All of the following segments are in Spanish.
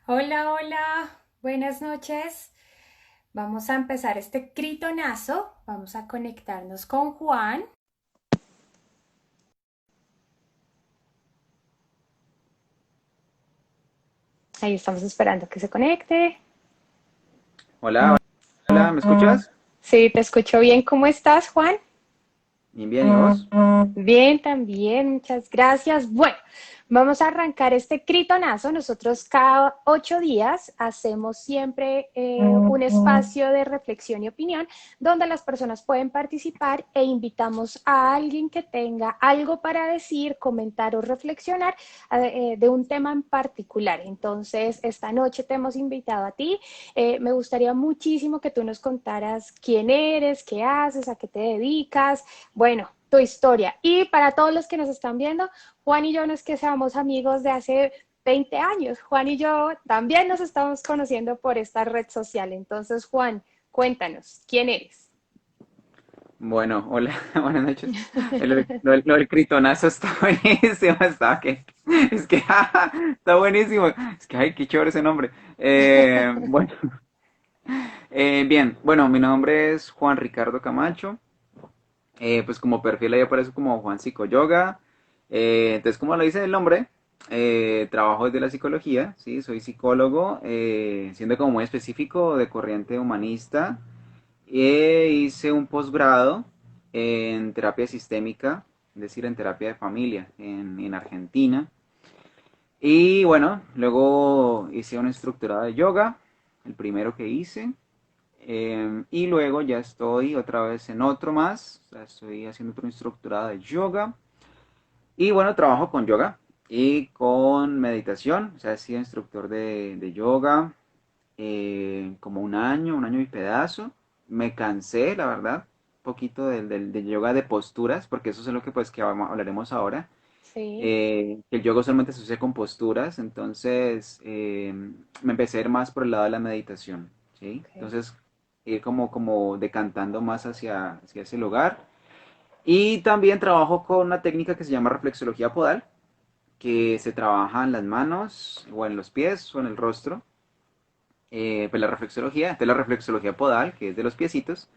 Hola, hola, buenas noches. Vamos a empezar este critonazo. Vamos a conectarnos con Juan. Ahí estamos esperando que se conecte. Hola, hola, ¿me escuchas? Sí, te escucho bien. ¿Cómo estás, Juan? Bien, bien, ¿y vos? Bien, también, muchas gracias. Bueno, vamos a arrancar este critonazo. Nosotros cada 8 días hacemos siempre un espacio de reflexión y opinión donde las personas pueden participar e invitamos a alguien que tenga algo para decir, comentar o reflexionar de un tema en particular. Entonces, esta noche te hemos invitado a ti. Me gustaría muchísimo que tú nos contaras quién eres, qué haces, a qué te dedicas, bueno, tu historia. Y para todos los que nos están viendo, Juan y yo no es que seamos amigos de hace 20 años. Juan y yo también nos estamos conociendo por esta red social. Entonces, Juan, cuéntanos, ¿quién eres? Bueno, hola, buenas noches. Lo del critonazo está buenísimo, es que, está buenísimo. Es que, ay, qué chévere ese nombre. Bueno, bien, bueno, mi nombre es Juan Ricardo Camacho. Pues como perfil ahí aparece como Juan Psicoyoga. Entonces, como lo dice el nombre, trabajo desde la psicología, ¿sí? Soy psicólogo, siendo como muy específico de corriente humanista. Hice un posgrado en terapia sistémica, es decir, en terapia de familia en Argentina. Y bueno, luego hice una estructurada de yoga, el primero que hice. Y luego ya estoy otra vez en otro más, o sea, estoy haciendo otro instructorado de yoga. Y bueno, trabajo con yoga y con meditación, o sea, he sido instructor de yoga como un año y pedazo. Me cansé, la verdad, un poquito del yoga de posturas, porque eso es lo que pues que hablaremos ahora. Sí, Que el yoga solamente se usa con posturas, entonces me empecé a ir más por el lado de la meditación, ¿sí? ok. Entonces ir como decantando más hacia ese lugar. Y también trabajo con una técnica que se llama reflexología podal, que se trabaja en las manos o en los pies o en el rostro. Pues la reflexología, entonces la reflexología podal, que es de los piecitos,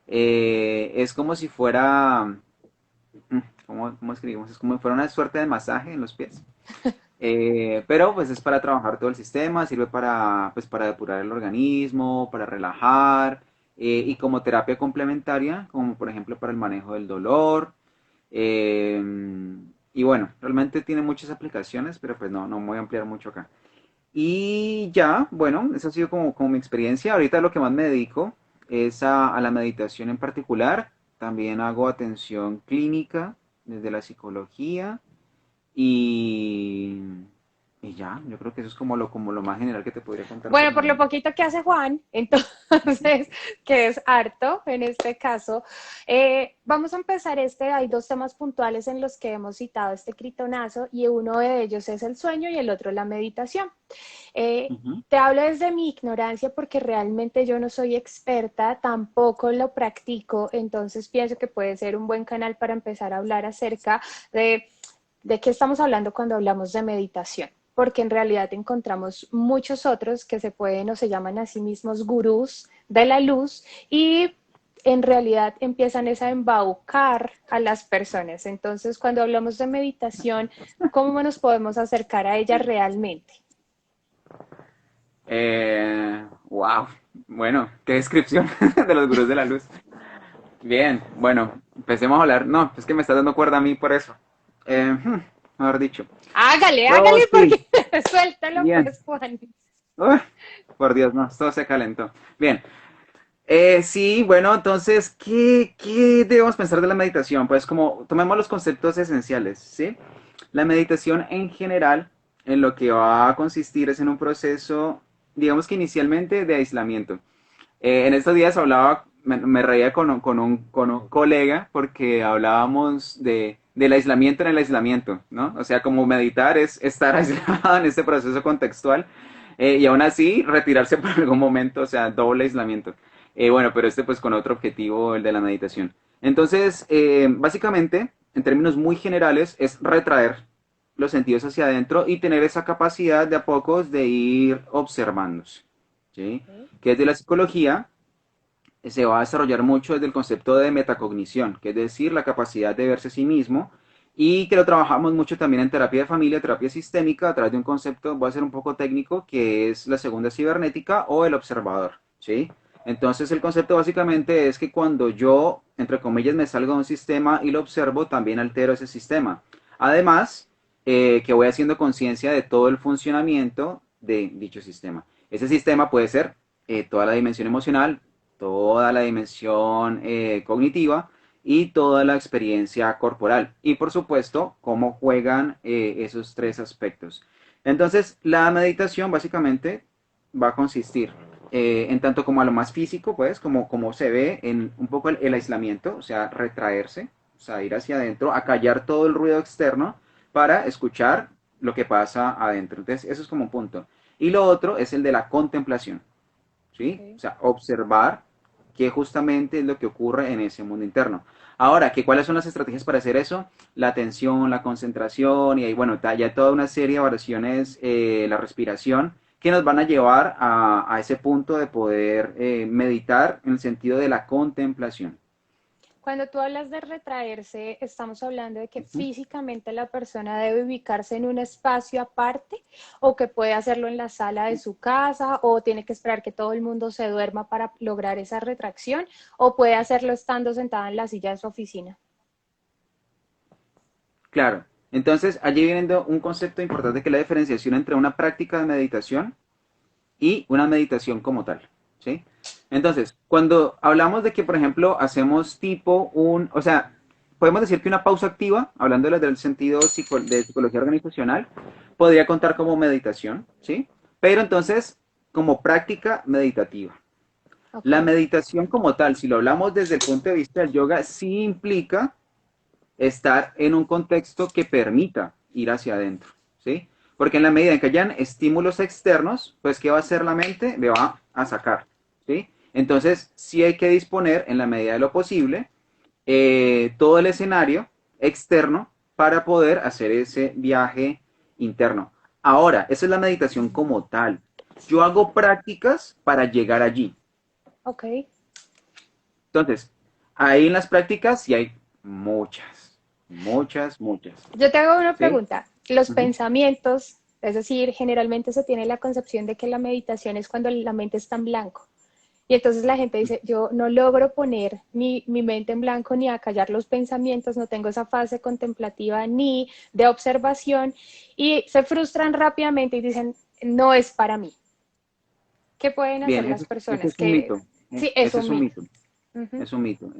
es como si fuera, ¿cómo escribimos? Es como si fuera una suerte de masaje en los pies. Pero pues es para trabajar todo el sistema, sirve para, pues, para depurar el organismo, para relajar, y como terapia complementaria, como por ejemplo para el manejo del dolor. eh, y bueno, realmente tiene muchas aplicaciones, pero pues no me voy a ampliar mucho acá. Y ya, bueno, esa ha sido como mi experiencia. Ahorita lo que más me dedico es a la meditación en particular. También hago atención clínica desde la psicología. Y, y ya, yo creo que eso es como lo más general que te podría contar Bueno, sobre por lo mí. poquito que hace Juan, entonces, que es harto en este caso, vamos a empezar hay dos temas puntuales en los que hemos citado este critonazo y uno de ellos es el sueño y el otro la meditación. Eh, Ujú. Te hablo desde mi ignorancia porque realmente yo no soy experta, tampoco lo practico, entonces pienso que puede ser un buen canal para empezar a hablar acerca de ¿de qué estamos hablando cuando hablamos de meditación? Porque en realidad encontramos muchos otros que se pueden o se llaman a sí mismos gurús de la luz y en realidad empiezan a embaucar a las personas. Entonces, cuando hablamos de meditación, ¿cómo nos podemos acercar a ella realmente? Wow, bueno, qué descripción de los gurús de la luz. Bien, bueno, empecemos a hablar. No, es que me estás dando cuerda a mí por eso. Mejor dicho. Hágale, Pero hágale sí, porque suéltalo bien. pues, Juan. Uy, por Dios, no, todo se calentó. Bien, sí, bueno, entonces, ¿qué debemos pensar de la meditación? Pues como tomemos los conceptos esenciales, ¿sí? La meditación en general, en lo que va a consistir es en un proceso, digamos que inicialmente de aislamiento. En estos días hablaba, me reía con un colega porque hablábamos del aislamiento en el aislamiento, ¿no? O sea, como meditar es estar aislado en este proceso contextual, y aún así retirarse por algún momento, o sea, doble aislamiento. Bueno, pero este pues con otro objetivo, el de la meditación. Entonces, básicamente, en términos muy generales, es retraer. los sentidos hacia adentro y tener esa capacidad de a pocos de ir observándose, ¿sí? Ok. Que desde la psicología se va a desarrollar mucho desde el concepto de metacognición, que es decir, la capacidad de verse a sí mismo, y que lo trabajamos mucho también en terapia de familia, terapia sistémica, a través de un concepto, voy a ser un poco técnico, que es la segunda cibernética o el observador, ¿sí? Entonces el concepto básicamente es que cuando yo, entre comillas, me salgo de un sistema y lo observo, también altero ese sistema. Además, que voy haciendo conciencia de todo el funcionamiento de dicho sistema. Ese sistema puede ser toda la dimensión emocional, toda la dimensión cognitiva y toda la experiencia corporal. Y por supuesto, cómo juegan esos tres aspectos. Entonces, la meditación básicamente va a consistir en tanto como a lo más físico, pues, como se ve en un poco el aislamiento, o sea, retraerse, o sea, ir hacia adentro, acallar todo el ruido externo para escuchar lo que pasa adentro. Entonces, eso es como un punto. Y lo otro es el de la contemplación, ¿sí? O Ok. sea, observar qué justamente es lo que ocurre en ese mundo interno. Ahora, ¿cuáles son las estrategias para hacer eso? La atención, la concentración y ahí, bueno, ya toda una serie de variaciones, la respiración, que nos van a llevar a ese punto de poder meditar en el sentido de la contemplación. Cuando tú hablas de retraerse, estamos hablando de que Ujú. físicamente la persona debe ubicarse en un espacio aparte o que puede hacerlo en la sala de su casa o tiene que esperar que todo el mundo se duerma para lograr esa retracción o puede hacerlo estando sentado en la silla de su oficina. Claro. Entonces, allí viene un concepto importante que es la diferenciación entre una práctica de meditación y una meditación como tal, ¿sí? Entonces, cuando hablamos de que, por ejemplo, hacemos tipo o sea, podemos decir que una pausa activa, hablando del sentido de psicología organizacional, podría contar como meditación, ¿sí? Pero entonces, como práctica meditativa. Ok, La meditación como tal, si lo hablamos desde el punto de vista del yoga, sí implica estar en un contexto que permita ir hacia adentro, ¿sí? Porque en la medida en que hayan estímulos externos, pues ¿qué va a hacer la mente? Le va a sacar, ¿sí? Entonces, sí hay que disponer, en la medida de lo posible, todo el escenario externo para poder hacer ese viaje interno. Ahora, esa es la meditación como tal. Yo sí, hago prácticas para llegar allí. ok. Entonces, ahí en las prácticas sí hay muchas, muchas, muchas. Yo te hago una ¿Sí? pregunta. Los Ujú. pensamientos, es decir, generalmente se tiene la concepción de que la meditación es cuando la mente está en blanco. Y entonces la gente dice, yo no logro poner mi mente en blanco ni acallar los pensamientos, no tengo esa fase contemplativa ni de observación y se frustran rápidamente y dicen, no es para mí. ¿Qué pueden hacer Bien, las ese personas? es un Que mito. sí, es Ese un es un mito. mito. Ujú. Es un mito.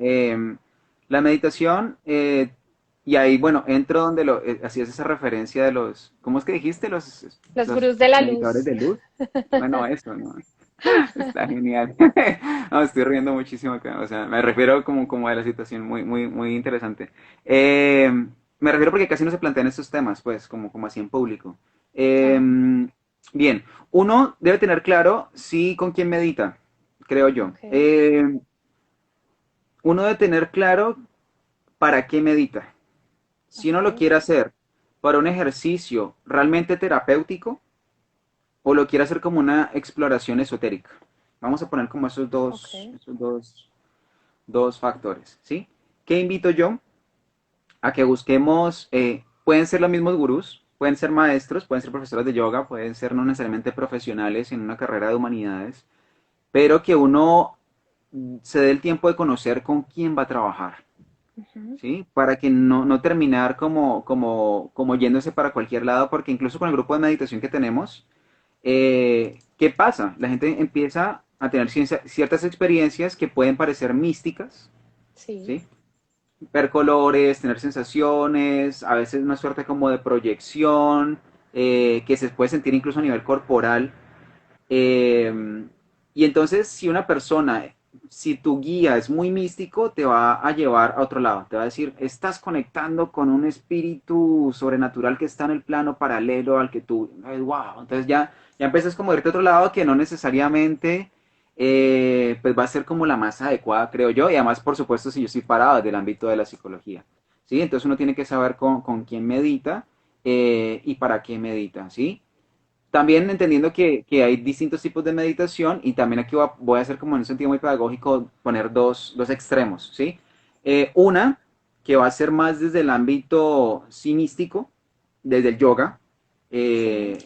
La meditación, y ahí, bueno, entro donde hacías esa referencia de ¿cómo es que dijiste? Los Los gurús de la meditadores luz. de luz. Bueno, eso, ¿no? Está genial. No, estoy riendo muchísimo acá. O sea, me refiero como a la situación muy, muy, muy interesante. Eh, Me refiero porque casi no se plantean estos temas, pues, como así en público. Eh, Claro, Bien, uno debe tener claro sí con quién medita, creo yo. ok, Uno debe tener claro para qué medita. Si uno lo ok, quiere hacer para un ejercicio realmente terapéutico o lo quiere hacer como una exploración esotérica. Vamos a poner como ok. dos factores, ¿sí? ¿Qué invito yo? A que busquemos, pueden ser los mismos gurús, pueden ser maestros, pueden ser profesores de yoga, pueden ser no necesariamente profesionales en una carrera de humanidades, pero que uno se dé el tiempo de conocer con quién va a trabajar, Ujú. ¿sí? Para que no terminar como yéndose para cualquier lado, porque incluso con el grupo de meditación que tenemos, ¿qué pasa? La gente empieza a tener ciertas experiencias que pueden parecer místicas, Sí, ¿sí? Ver colores, tener sensaciones, a veces una suerte como de proyección, que se puede sentir incluso a nivel corporal. Y entonces, si tu guía es muy místico, te va a llevar a otro lado. Te va a decir, estás conectando con un espíritu sobrenatural que está en el plano paralelo al que tú. Wow. Entonces ya empiezas como a irte a otro lado que no necesariamente pues va a ser como la más adecuada, creo yo. Y además, por supuesto, si yo estoy parado del ámbito de la psicología. ¿Sí? Entonces uno tiene que saber con quién medita. y para qué medita, ¿sí? También entendiendo que hay distintos tipos de meditación y también aquí voy a hacer como en un sentido muy pedagógico poner dos extremos, ¿sí? Una que va a ser más desde el ámbito sí místico, desde el yoga, Sí, eh,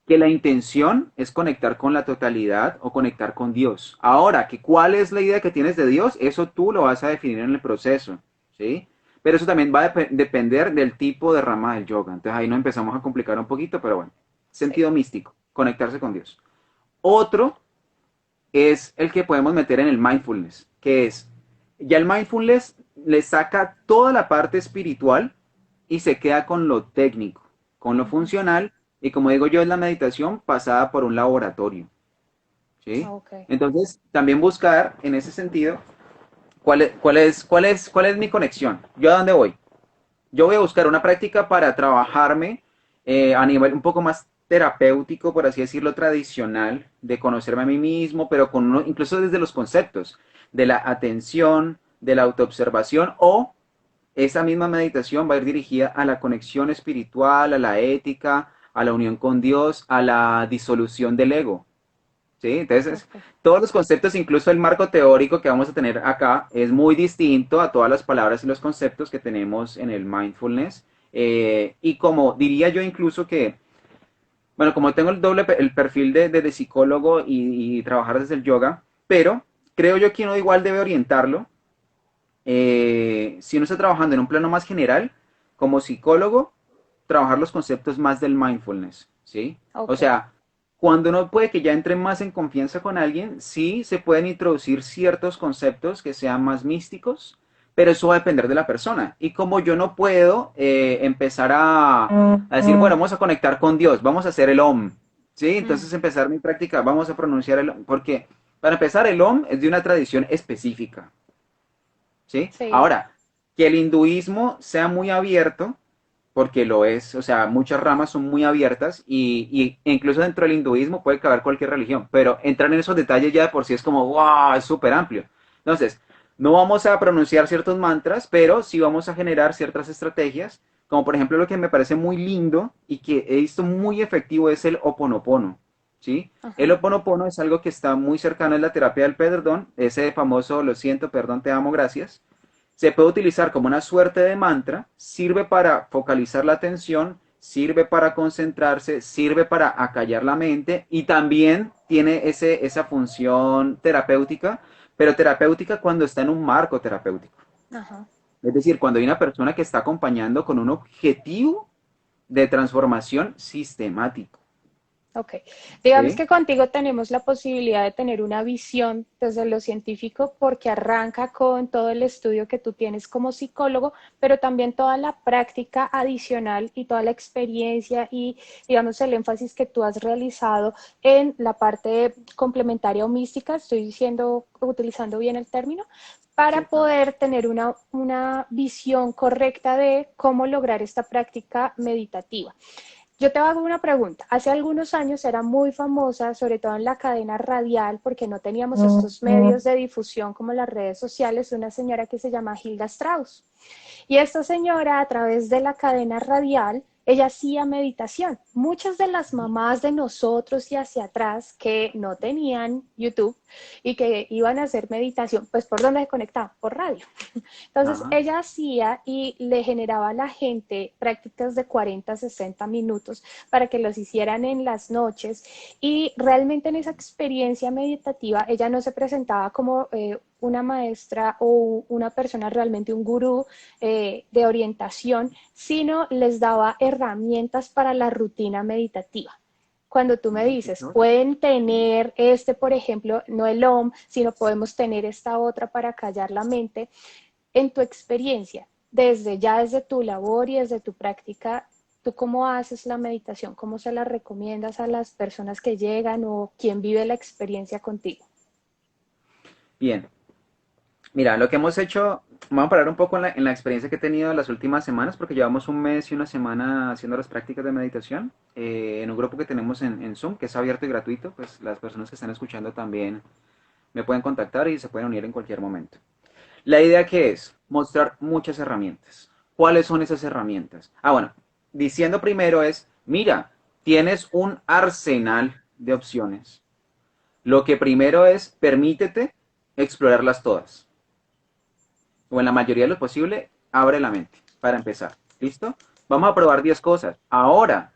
que la intención es conectar con la totalidad o conectar con Dios. Ahora, que cuál es la idea que tienes de Dios, eso tú lo vas a definir en el proceso, ¿sí? Pero eso también va a depender del tipo de rama del yoga. Entonces ahí nos empezamos a complicar un poquito, pero bueno, sí. sentido místico, conectarse con Dios. Otro es el que podemos meter en el mindfulness, que es, ya el mindfulness le saca toda la parte espiritual y se queda con lo técnico, con lo Ujú. funcional, y como digo yo, es la meditación pasada por un laboratorio, ¿sí? Ok. Entonces, también buscar en ese sentido cuál es mi conexión. ¿Yo a dónde voy? Yo voy a buscar una práctica para trabajarme a nivel un poco más terapéutico, por así decirlo, tradicional, de conocerme a mí mismo, pero incluso desde los conceptos de la atención, de la autoobservación, o esa misma meditación va a ir dirigida a la conexión espiritual, a la ética, a la unión con Dios, a la disolución del ego. ¿Sí? Entonces, Ok. todos los conceptos, incluso el marco teórico que vamos a tener acá, es muy distinto a todas las palabras y los conceptos que tenemos en el mindfulness. Y como diría yo incluso que, bueno, como tengo el perfil de psicólogo y trabajar desde el yoga, pero creo yo que uno igual debe orientarlo. Si uno está trabajando en un plano más general, como psicólogo, trabajar los conceptos más del mindfulness, ¿sí? O Ok. sea, cuando uno puede que ya entre más en confianza con alguien, sí se pueden introducir ciertos conceptos que sean más místicos, pero eso va a depender de la persona. Y como yo no puedo empezar a decir, bueno, vamos a conectar con Dios, vamos a hacer el OM, ¿sí? Mm. Entonces empezar mi práctica, vamos a pronunciar el OM, porque para empezar el OM es de una tradición específica, ¿sí? Sí. Ahora, que el hinduismo sea muy abierto, porque lo es, o sea, muchas ramas son muy abiertas y incluso dentro del hinduismo puede caber cualquier religión, pero entrar en esos detalles ya de por sí es como, wow, es súper amplio. Entonces, no vamos a pronunciar ciertos mantras, pero sí vamos a generar ciertas estrategias, como por ejemplo lo que me parece muy lindo y que he visto muy efectivo es el oponopono, ¿sí? El Ajá. oponopono es algo que está muy cercano a la terapia del perdón, ese famoso lo siento, perdón, te amo, gracias. Se puede utilizar como una suerte de mantra, sirve para focalizar la atención, sirve para concentrarse, sirve para acallar la mente y también tiene esa función terapéutica, pero terapéutica cuando está en un marco terapéutico. Ajá. Es decir, cuando hay una persona que está acompañando con un objetivo de transformación sistemático. Ok. Digamos ¿Sí? que contigo tenemos la posibilidad de tener una visión desde lo científico porque arranca con todo el estudio que tú tienes como psicólogo, pero también toda la práctica adicional y toda la experiencia y, digamos, el énfasis que tú has realizado en la parte complementaria o mística, estoy diciendo, utilizando bien el término, Sí, para claro. poder tener una visión correcta de cómo lograr esta práctica meditativa. Yo te hago una pregunta. Hace algunos años era muy famosa, sobre todo en la cadena radial, porque no teníamos estos medios de difusión como las redes sociales, una señora que se llama Hilda Strauss. Y esta señora, a través de la cadena radial, ella hacía meditación. Muchas de las mamás de nosotros y hacia atrás que no tenían YouTube y que iban a hacer meditación, pues ¿por dónde se conectaban? Por radio. Entonces Ajá. ella hacía y le generaba a la gente prácticas de 40 a 60 minutos para que los hicieran en las noches y realmente en esa experiencia meditativa ella no se presentaba como una maestra o una persona realmente un gurú de orientación, sino les daba herramientas para la rutina meditativa. Cuando tú me Ay, qué dices, chévere. pueden tener este, por ejemplo, no el OM, sino podemos tener esta otra para callar la mente, en tu experiencia, desde tu labor y desde tu práctica, ¿tú cómo haces la meditación? ¿Cómo se la recomiendas a las personas que llegan o quien vive la experiencia contigo? Bien, mira, lo que hemos hecho, vamos a parar un poco en la experiencia que he tenido en las últimas semanas, porque llevamos un mes y una semana haciendo las prácticas de meditación en un grupo que tenemos en Zoom, que es abierto y gratuito, pues las personas que están escuchando también me pueden contactar y se pueden unir en cualquier momento. La idea que es mostrar muchas herramientas. ¿Cuáles son esas herramientas? Ah, bueno, diciendo primero es, mira, tienes un arsenal de opciones. Lo que primero es, permítete explorarlas todas. O en la mayoría de lo posible, abre la mente para empezar. ¿Listo? Vamos a probar 10 cosas. Ahora,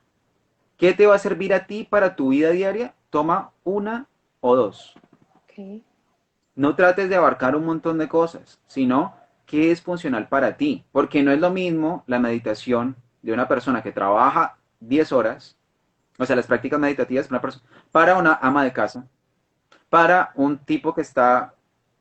¿qué te va a servir a ti para tu vida diaria? Toma una o dos. Ok, No trates de abarcar un montón de cosas, sino qué es funcional para ti. Porque no es lo mismo la meditación de una persona que trabaja 10 horas, o sea, las prácticas meditativas para una ama de casa, para un tipo que está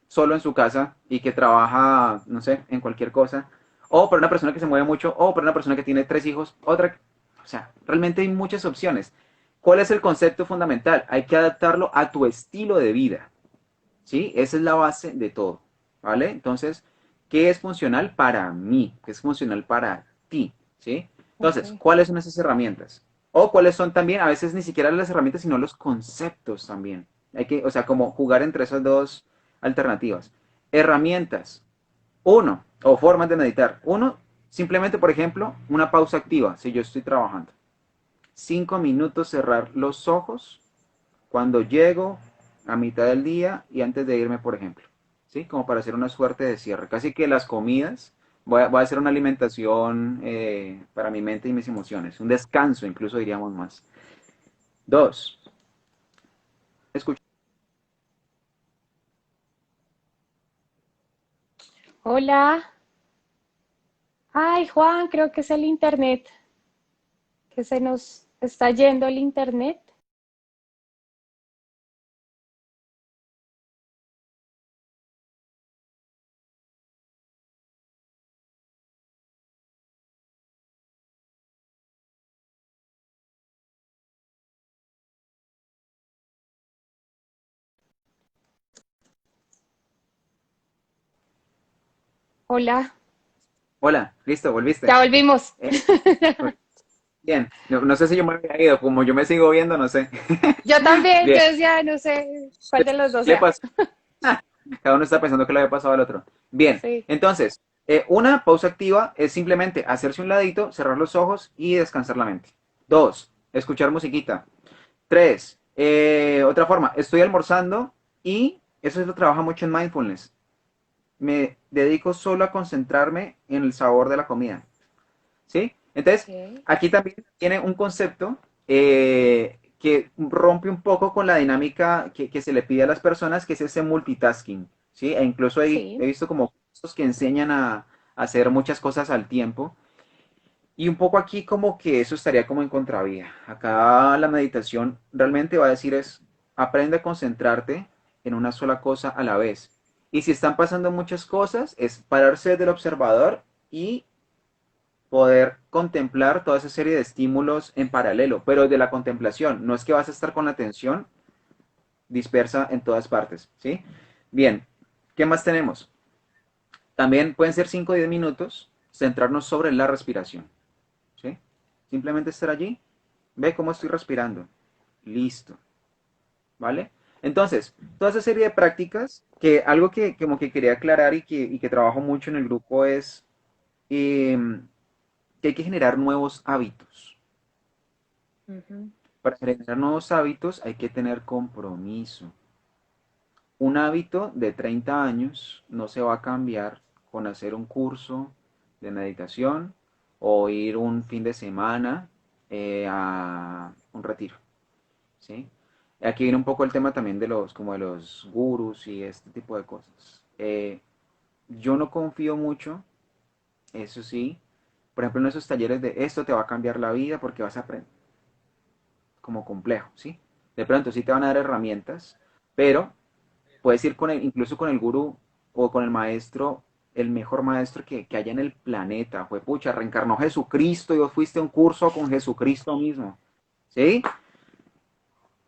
solo en su casa y que trabaja, no sé, en cualquier cosa, o para una persona que se mueve mucho, o para una persona que tiene 3 hijos, otra, o sea, realmente hay muchas opciones. ¿Cuál es el concepto fundamental? Hay que adaptarlo a tu estilo de vida, ¿sí? Esa es la base de todo, ¿vale? Entonces, ¿qué es funcional para mí? ¿Qué es funcional para ti? ¿Sí? ok. Entonces, ¿cuáles son esas herramientas? O cuáles son también, a veces ni siquiera las herramientas, sino los conceptos también. Hay que, o sea, como jugar entre esas dos alternativas. Herramientas. Uno, o formas de meditar. Uno, simplemente, por ejemplo, una pausa activa, si yo estoy trabajando. 5 minutos cerrar los ojos cuando llego a mitad del día y antes de irme, por ejemplo. ¿Sí? Como para hacer una suerte de cierre. Casi que las comidas, voy a hacer una alimentación para mi mente y mis emociones. Un descanso, incluso diríamos más. Dos, escucha. Hola. Ay, Juan, creo que es el internet, que se nos está yendo el internet. Hola, Hola, listo, volviste. ya volvimos. Eh, bien, no sé si yo me había ido, como yo me sigo viendo, no sé. Yo también, yo Bien, decía, no sé cuál de los dos ¿qué le sea. pasó? Cada uno está pensando que le había pasado al otro. Bien, Sí, entonces, una pausa activa es simplemente hacerse un ladito, cerrar los ojos y descansar la mente. Dos, escuchar musiquita. Tres, otra forma, estoy almorzando y eso se lo trabaja mucho en mindfulness. Me dedico solo a concentrarme en el sabor de la comida. ¿Sí? Entonces, ok, aquí también tiene un concepto que rompe un poco con la dinámica que se le pide a las personas, que es ese multitasking, ¿sí? E incluso he sí, visto como cursos que enseñan a hacer muchas cosas al tiempo. Y un poco aquí como que eso estaría como en contravía. Acá la meditación realmente va a decir es, aprende a concentrarte en una sola cosa a la vez. Y si están pasando muchas cosas, es pararse del observador y poder contemplar toda esa serie de estímulos en paralelo, pero de la contemplación, no es que vas a estar con la atención dispersa en todas partes, ¿sí? Bien, ¿qué más tenemos? También pueden ser 5 o 10 minutos, centrarnos sobre la respiración, ¿sí? Simplemente estar allí, ve cómo estoy respirando, listo, ¿vale? Entonces, toda esa serie de prácticas, que algo que como que quería aclarar y que trabajo mucho en el grupo es eh, que hay que generar nuevos hábitos. ujú, Para generar nuevos hábitos hay que tener compromiso. Un hábito de 30 años no se va a cambiar con hacer un curso de meditación o ir un fin de semana a un retiro, ¿sí? Aquí viene un poco el tema también de los, como de los gurús y este tipo de cosas. Yo no confío mucho, eso sí, por ejemplo, en esos talleres de esto te va a cambiar la vida porque vas a aprender como complejo, ¿sí? De pronto sí te van a dar herramientas, pero puedes ir con incluso con el gurú o con el maestro, el mejor maestro que haya en el planeta. Fue pucha, reencarnó Jesucristo y vos fuiste a un curso con Jesucristo mismo, ¿sí?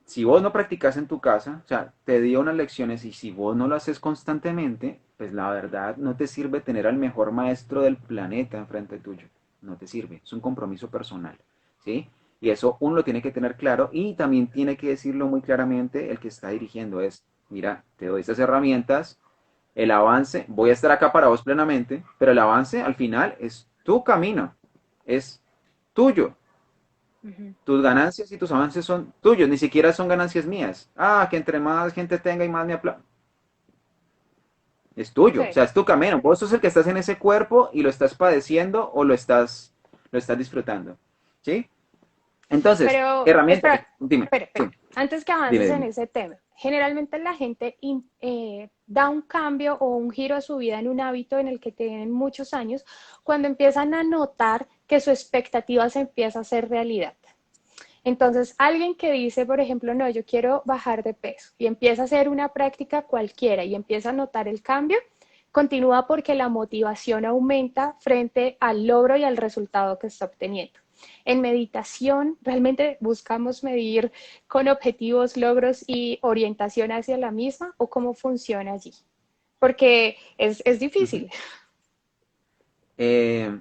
Si vos no practicas en tu casa, o sea, te dio unas lecciones y si vos no lo haces constantemente, pues la verdad no te sirve tener al mejor maestro del planeta enfrente tuyo. No te sirve, es un compromiso personal, ¿sí? Y eso uno lo tiene que tener claro y también tiene que decirlo muy claramente el que está dirigiendo es, mira, te doy estas herramientas, el avance, voy a estar acá para vos plenamente, pero el avance al final es tu camino, es tuyo. Ujú. Tus ganancias y tus avances son tuyos, ni siquiera son ganancias mías. Ah, que entre más gente tenga y más me aplauda. Es tuyo, o Sí, sea, es tu camino. Vos sos el que estás en ese cuerpo y lo estás padeciendo o lo estás disfrutando. ¿Sí? Entonces, pero herramientas, espera, dime, espera, sí, espera. Antes que dime, avances en dime. ese tema, generalmente la gente da un cambio o un giro a su vida en un hábito en el que tienen muchos años cuando empiezan a notar que su expectativa se empieza a hacer realidad. Entonces, alguien que dice, por ejemplo, no, yo quiero bajar de peso y empieza a hacer una práctica cualquiera y empieza a notar el cambio, continúa porque la motivación aumenta frente al logro y al resultado que está obteniendo. En meditación, realmente buscamos medir con objetivos, logros y orientación hacia la misma o cómo funciona allí. Porque es Ujú. difícil. Eh,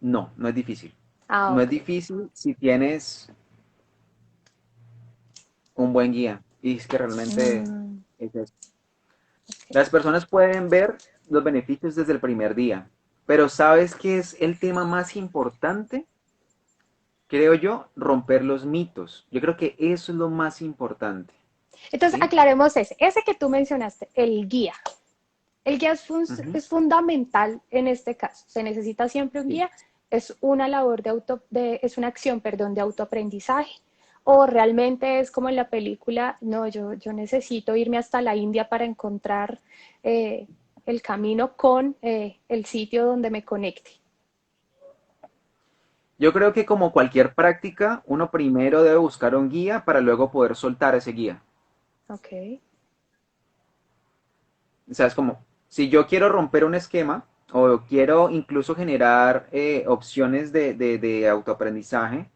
no, no es difícil. Ah, No es ok. difícil si tienes un buen guía. Y es que realmente Mm, es eso. ok. Las personas pueden ver los beneficios desde el primer día, pero ¿sabes qué es el tema más importante? Creo yo, romper los mitos. Yo creo que eso es lo más importante, Entonces, ¿sí? aclaremos ese que tú mencionaste, el guía. El guía Ujú. es fundamental en este caso. Se necesita siempre un Sí. guía. Es una labor es una acción, perdón, de autoaprendizaje. O realmente es como en la película, no, yo necesito irme hasta la India para encontrar eh, el camino con el sitio donde me conecte. Yo creo que como cualquier práctica, uno primero debe buscar un guía para luego poder soltar ese guía. Ok. O sea, es como, si yo quiero romper un esquema o quiero incluso generar opciones de autoaprendizaje,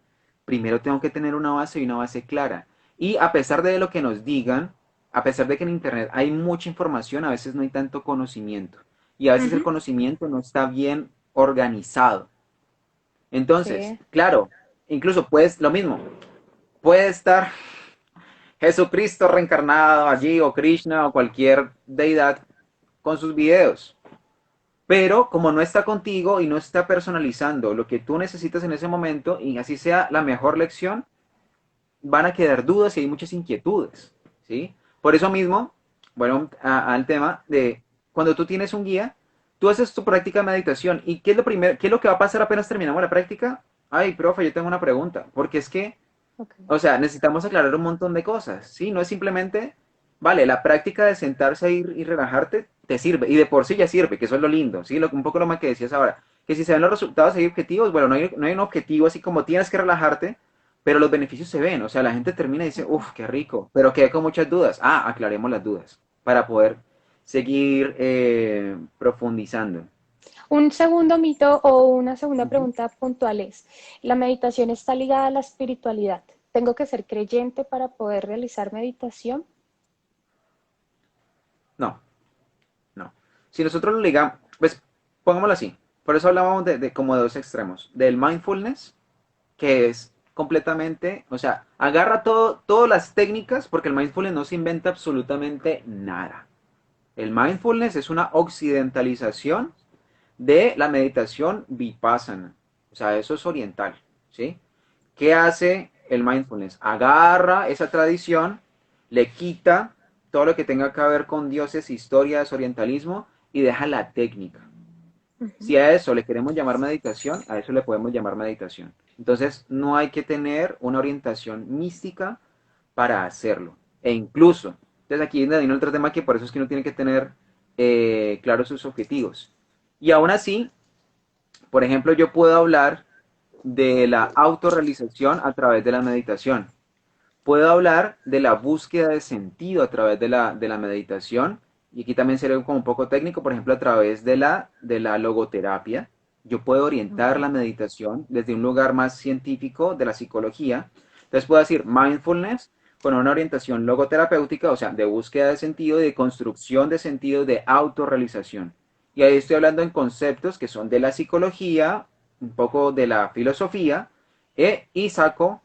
primero tengo que tener una base y una base clara. Y a pesar de lo que nos digan, a pesar de que en Internet hay mucha información, a veces no hay tanto conocimiento. Y a veces el Ujú. conocimiento no está bien organizado. Entonces, Sí. claro, incluso puedes, lo mismo, puede estar Jesucristo reencarnado allí o Krishna o cualquier deidad con sus videos. Pero como no está contigo y no está personalizando lo que tú necesitas en ese momento, y así sea la mejor lección, van a quedar dudas y hay muchas inquietudes, ¿sí? Por eso mismo, bueno, al tema de cuando tú tienes un guía, tú haces tu práctica de meditación y ¿qué es lo primero, qué es lo que va a pasar apenas terminamos la práctica? Ay, profe, yo tengo una pregunta, porque es que Ok. o sea, necesitamos aclarar un montón de cosas, ¿sí? No es simplemente, vale, la práctica de sentarse y relajarte te sirve, y de por sí ya sirve, que eso es lo lindo, ¿sí? Un poco lo más que decías ahora, que si se ven los resultados hay objetivos, bueno, no hay un objetivo así como tienes que relajarte, pero los beneficios se ven, o sea, la gente termina y dice, Ok. uff, qué rico, pero quedé con muchas dudas. Ah, aclaremos las dudas para poder seguir profundizando. Un segundo mito o una segunda Ujú. pregunta puntual es, ¿la meditación está ligada a la espiritualidad? ¿Tengo que ser creyente para poder realizar meditación? No, no. Si nosotros lo ligamos, pues pongámoslo así, por eso hablábamos de como de dos extremos, del mindfulness que es completamente, o sea, agarra todas las técnicas porque el mindfulness no se inventa absolutamente nada. El mindfulness es una occidentalización de la meditación vipassana. O sea, eso es oriental, ¿sí? ¿Qué hace el mindfulness? Agarra esa tradición, le quita todo lo que tenga que ver con dioses, historias, orientalismo y deja la técnica. Ujú. Si a eso le queremos llamar meditación, a eso le podemos llamar meditación. Entonces, no hay que tener una orientación mística para hacerlo. E incluso, entonces aquí viene otro tema que por eso es que uno tiene que tener claros sus objetivos. Y aún así, por ejemplo, yo puedo hablar de la autorrealización a través de la meditación. Puedo hablar de la búsqueda de sentido a través de la meditación, y aquí también sería como un poco técnico, por ejemplo, a través de la logoterapia. Yo puedo orientar Ok. la meditación desde un lugar más científico de la psicología. Entonces puedo decir mindfulness con una orientación logoterapéutica, o sea, de búsqueda de sentido, de construcción de sentido, de autorrealización. Y ahí estoy hablando en conceptos que son de la psicología, un poco de la filosofía, y saco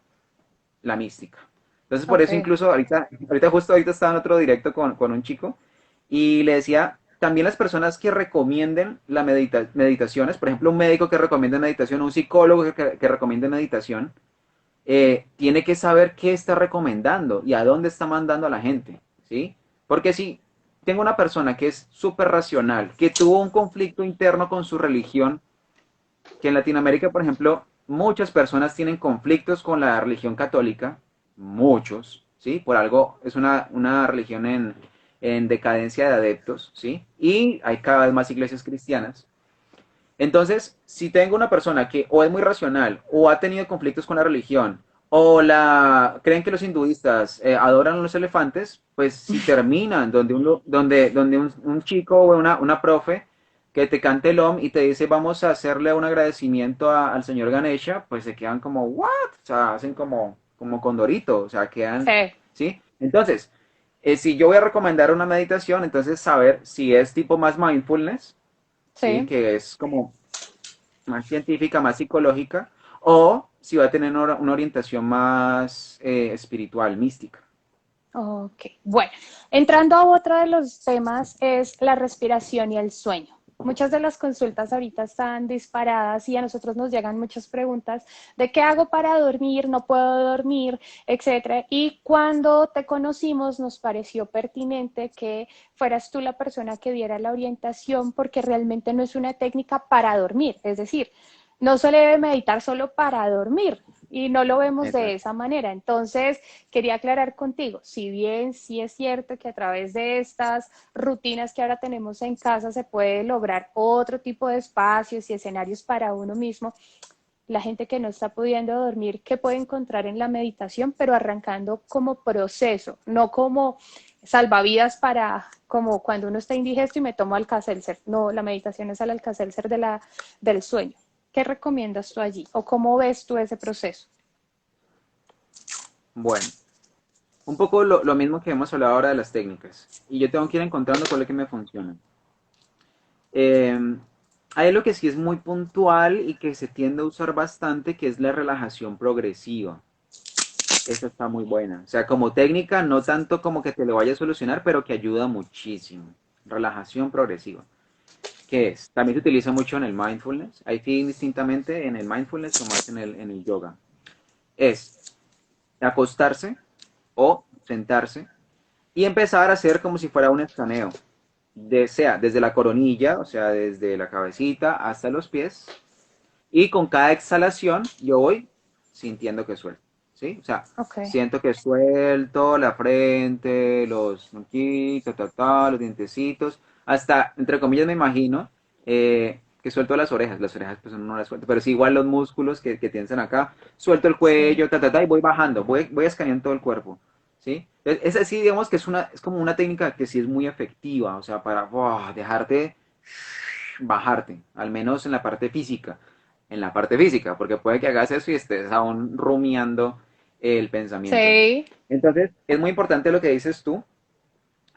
la mística. Entonces, por Ok. eso incluso ahorita justo ahorita estaba en otro directo con un chico y le decía, también las personas que recomienden meditaciones, por ejemplo, un médico que recomienda meditación, un psicólogo que recomienda meditación, tiene que saber qué está recomendando y a dónde está mandando a la gente, ¿sí? Porque si tengo una persona que es súper racional, que tuvo un conflicto interno con su religión, que en Latinoamérica, por ejemplo, muchas personas tienen conflictos con la religión católica, muchos, ¿sí? Por algo es una religión en decadencia de adeptos, ¿sí? Y hay cada vez más iglesias cristianas. Entonces, si tengo una persona que o es muy racional o ha tenido conflictos con la religión o creen que los hinduistas adoran a los elefantes, pues si terminan donde un chico o una profe que te cante el OM y te dice vamos a hacerle un agradecimiento al señor Ganesha, pues se quedan como, ¿what? O sea, hacen como condorito, o sea, quedan, Sí, ¿sí? Entonces, si yo voy a recomendar una meditación, entonces saber si es tipo más mindfulness, ¿sí? sí. Que es como más científica, más psicológica, o si va a tener una orientación más espiritual, mística. Ok, bueno, entrando a otro de los temas es la respiración y el sueño. Muchas de las consultas ahorita están disparadas y a nosotros nos llegan muchas preguntas de qué hago para dormir, no puedo dormir, etcétera. Y cuando te conocimos nos pareció pertinente que fueras tú la persona que diera la orientación porque realmente no es una técnica para dormir, es decir, no se debe meditar solo para dormir y no lo vemos de Exacto. esa manera. Entonces, quería aclarar contigo, si bien sí es cierto que a través de estas rutinas que ahora tenemos en casa se puede lograr otro tipo de espacios y escenarios para uno mismo, la gente que no está pudiendo dormir, ¿qué puede encontrar en la meditación? Pero arrancando como proceso, no como salvavidas para como cuando uno está indigesto y me tomo Alka-Seltzer. No, la meditación es el Alka-Seltzer del sueño. ¿Qué recomiendas tú allí? ¿O cómo ves tú ese proceso? Bueno, un poco lo mismo que hemos hablado ahora de las técnicas. Y yo tengo que ir encontrando cuál es que me funciona. Eh, Hay lo que sí es muy puntual y que se tiende a usar bastante, que es la relajación progresiva. Esa está muy buena. O sea, como técnica, no tanto como que te lo vaya a solucionar, pero que ayuda muchísimo. Relajación progresiva. ¿Qué es? También se utiliza mucho en el mindfulness. Hay que indistintamente en el mindfulness o más en el yoga. Es acostarse o sentarse y empezar a hacer como si fuera un escaneo. Sea desde la coronilla, o sea, desde la cabecita hasta los pies. Y con cada exhalación yo voy sintiendo que suelto. ¿Sí? O sea, Ok. siento que suelto la frente, aquí, los dientecitos, hasta, entre comillas, me imagino que suelto las orejas pues no las suelto, pero sí igual los músculos que tiensan acá, suelto el Sí. cuello, y voy bajando, voy escaneando todo el cuerpo, ¿sí? Esa sí, digamos que es como una técnica que sí es muy efectiva, o sea, para dejarte bajarte, al menos en la parte física, porque puede que hagas eso y estés aún rumiando el pensamiento. Sí. Entonces, es muy importante lo que dices tú,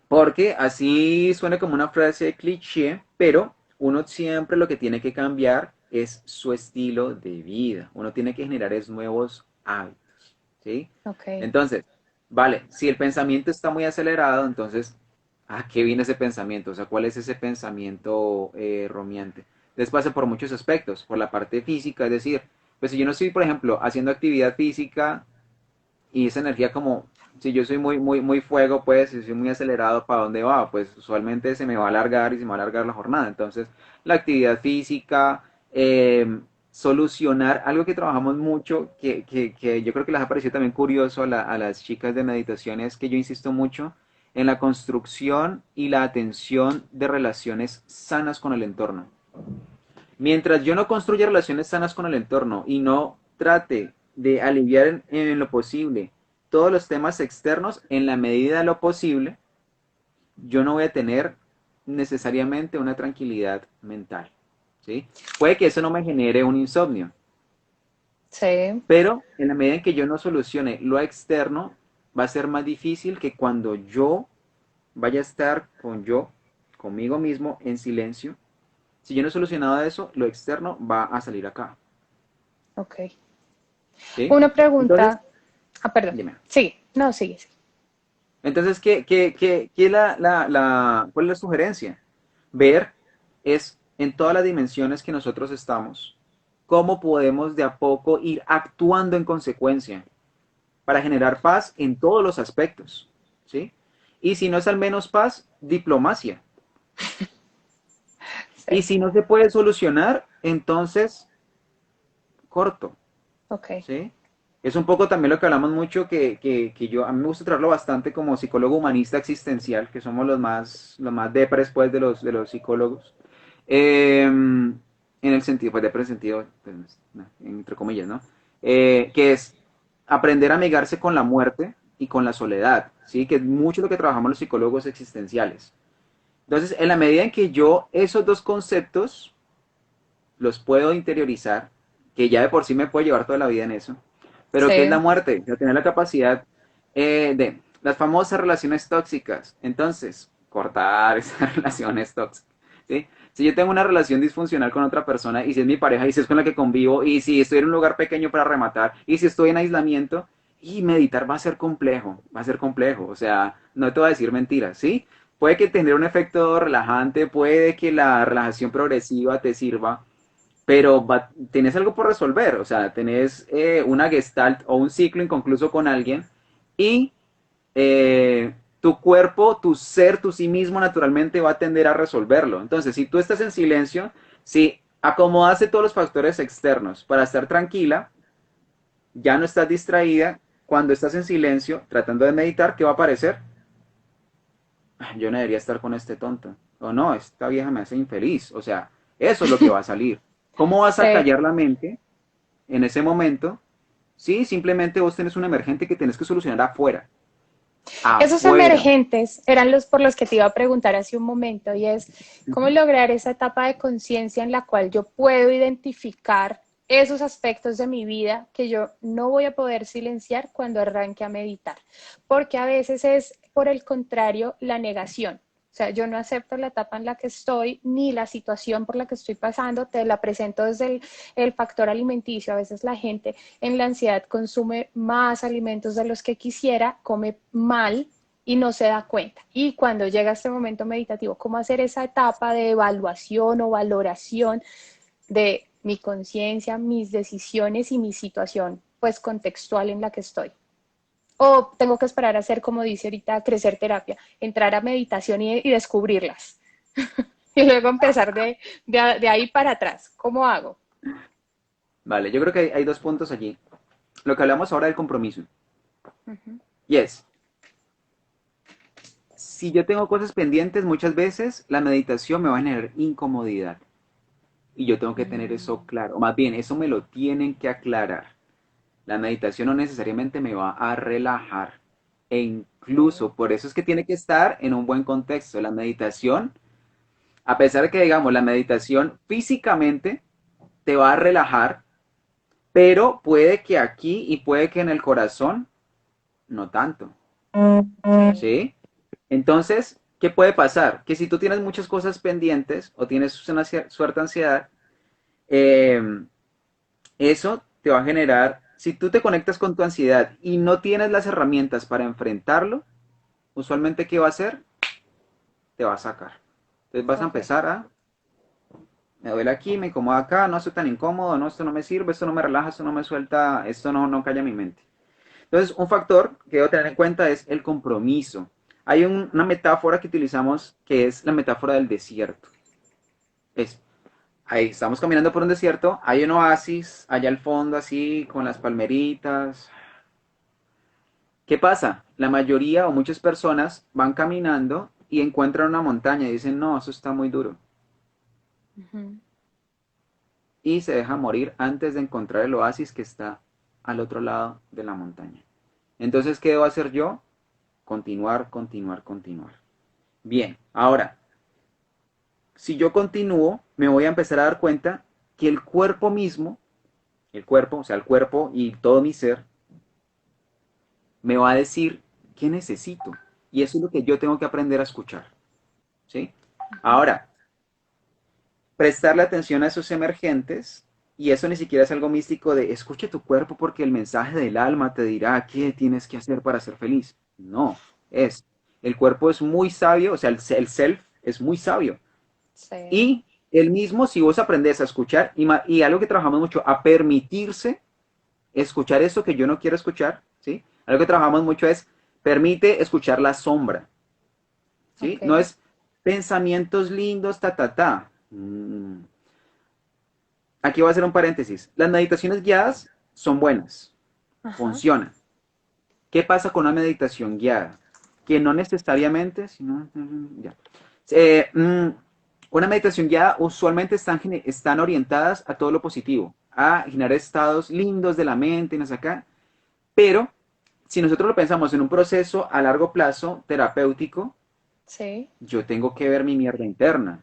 porque así suena como una frase cliché, pero uno siempre lo que tiene que cambiar es su estilo de vida. Uno tiene que generar es nuevos hábitos, ¿sí? Ok. Entonces, vale, si el pensamiento está muy acelerado, entonces, ¿a qué viene ese pensamiento? O sea, ¿cuál es ese pensamiento rumiante? Entonces pasa por muchos aspectos, por la parte física, es decir, pues si yo no estoy, por ejemplo, haciendo actividad física y esa energía como, si yo soy muy fuego, pues, si soy muy acelerado, ¿para dónde va? Pues usualmente se me va a alargar y se me va a alargar la jornada. Entonces, la actividad física, solucionar algo que trabajamos mucho, que yo creo que les ha parecido también curioso a las chicas de meditación, es que yo insisto mucho en la construcción y la atención de relaciones sanas con el entorno. Mientras yo no construya relaciones sanas con el entorno y no trate de aliviar en lo posible todos los temas externos en la medida de lo posible, yo no voy a tener necesariamente una tranquilidad mental. ¿Sí? Puede que eso no me genere un insomnio, Sí. pero en la medida en que yo no solucione lo externo, va a ser más difícil que cuando yo vaya a estar conmigo mismo, en silencio. Si yo no he solucionado eso, lo externo va a salir acá. Ok. ¿Sí? Una Entonces, pregunta. Ah, perdón. dime. Sí. No, sigue. Sí. Entonces, ¿qué es cuál es la sugerencia? ver es en todas las dimensiones que nosotros estamos, cómo podemos de a poco ir actuando en consecuencia para generar paz en todos los aspectos, ¿sí? Y si no es al menos paz, diplomacia. Y Sí, si no se puede solucionar, entonces corto, ok. ¿sí? Es un poco también lo que hablamos mucho, que yo, a mí me gusta tratarlo bastante como psicólogo humanista existencial, que somos los más depres, pues, de los psicólogos. En el sentido, pues, depre en sentido, pues, no, entre comillas, ¿no? Que es aprender a amigarse con la muerte y con la soledad, ¿sí? Que es mucho lo que trabajamos los psicólogos existenciales. Entonces, en la medida en que yo esos dos conceptos los puedo interiorizar, que ya de por sí me puedo llevar toda la vida en eso, pero ¿qué es la Sí. muerte? O sea, tener la capacidad de las famosas relaciones tóxicas. Entonces, cortar esas relaciones tóxicas. ¿Sí? Si yo tengo una relación disfuncional con otra persona, y si es mi pareja, y si es con la que convivo, y si estoy en un lugar pequeño para rematar, y si estoy en aislamiento, y meditar va a ser complejo, va a ser complejo. O sea, no te voy a decir mentiras, ¿sí? Puede que tener un efecto relajante, puede que la relajación progresiva te sirva, pero tenés algo por resolver, o sea, tenés una gestalt o un ciclo inconcluso con alguien y tu cuerpo, tu ser, tu sí mismo naturalmente va a tender a resolverlo. Entonces, si tú estás en silencio, si acomodaste todos los factores externos para estar tranquila, ya no estás distraída, cuando estás en silencio tratando de meditar, ¿qué va a aparecer? Yo no debería estar con este tonto. O no, esta vieja me hace infeliz. O sea, eso es lo que va a salir. ¿Cómo vas a Sí. callar la mente en ese momento? Sí, simplemente vos tenés un emergente que tenés que solucionar afuera. Esos Afuera. emergentes eran los por los que te iba a preguntar hace un momento y es cómo lograr esa etapa de conciencia en la cual yo puedo identificar esos aspectos de mi vida que yo no voy a poder silenciar cuando arranque a meditar, porque a veces es por el contrario la negación. O sea, yo no acepto la etapa en la que estoy ni la situación por la que estoy pasando, te la presento desde el factor alimenticio. A veces la gente en la ansiedad consume más alimentos de los que quisiera, come mal y no se da cuenta. Y cuando llega este momento meditativo, ¿cómo hacer esa etapa de evaluación o valoración de mi conciencia, mis decisiones y mi situación, pues contextual en la que estoy? O tengo que esperar a hacer, como dice ahorita, crecer terapia, entrar a meditación y descubrirlas. Y luego empezar de ahí para atrás. ¿Cómo hago? Vale, yo creo que hay dos puntos allí. Lo que hablamos ahora del compromiso. Uh -huh. Yes. Si yo tengo cosas pendientes, muchas veces la meditación me va a generar incomodidad. Y yo tengo que tener eso Mm, claro. O más bien, eso me lo tienen que aclarar. La meditación no necesariamente me va a relajar. E incluso, okay. por eso es que tiene que estar en un buen contexto. La meditación, a pesar de que digamos, la meditación físicamente te va a relajar, pero puede que aquí y puede que en el corazón no tanto. Okay. ¿Sí? Entonces, ¿qué puede pasar? Que si tú tienes muchas cosas pendientes o tienes una cierta ansiedad, eh, eso te va a generar, si tú te conectas con tu ansiedad y no tienes las herramientas para enfrentarlo, usualmente, ¿qué va a hacer? Te va a sacar. Entonces vas a Correcto. empezar a, me duele aquí, me incomoda acá, no estoy tan incómodo, no, esto no me sirve, esto no me relaja, esto no me suelta, esto no calla mi mente. Entonces, un factor que debo tener en cuenta es el compromiso. Hay una metáfora que utilizamos que es la metáfora del desierto. Es, ahí estamos caminando por un desierto, hay un oasis allá al fondo así con las palmeritas. ¿Qué pasa? La mayoría o muchas personas van caminando y encuentran una montaña y dicen, no, eso está muy duro. Uh -huh. Y se deja morir antes de encontrar el oasis que está al otro lado de la montaña. Entonces, ¿qué debo hacer yo? Continuar, continuar, continuar. Bien, ahora, si yo continúo, me voy a empezar a dar cuenta que el cuerpo mismo, el cuerpo, o sea, el cuerpo y todo mi ser, me va a decir qué necesito. Y eso es lo que yo tengo que aprender a escuchar. ¿Sí? Ahora, prestarle atención a esos emergentes, y eso ni siquiera es algo místico de escuche tu cuerpo porque el mensaje del alma te dirá qué tienes que hacer para ser feliz. No, es, el cuerpo es muy sabio, o sea, el self es muy sabio. Sí. Y el mismo, si vos aprendes a escuchar, y algo que trabajamos mucho, a permitirse escuchar eso que yo no quiero escuchar, ¿sí? Algo que trabajamos mucho es, permite escuchar la sombra, ¿sí? No Ok. es pensamientos lindos, ta, ta, ta. Mm. Aquí voy a hacer un paréntesis. Las meditaciones guiadas son buenas, Ajá. funcionan. ¿Qué pasa con una meditación guiada? Que no necesariamente, sino, ya. Eh, mm, una meditación guiada usualmente están orientadas a todo lo positivo, a generar estados lindos de la mente, no sé acá, pero si nosotros lo pensamos en un proceso a largo plazo terapéutico, Sí. yo tengo que ver mi mierda interna,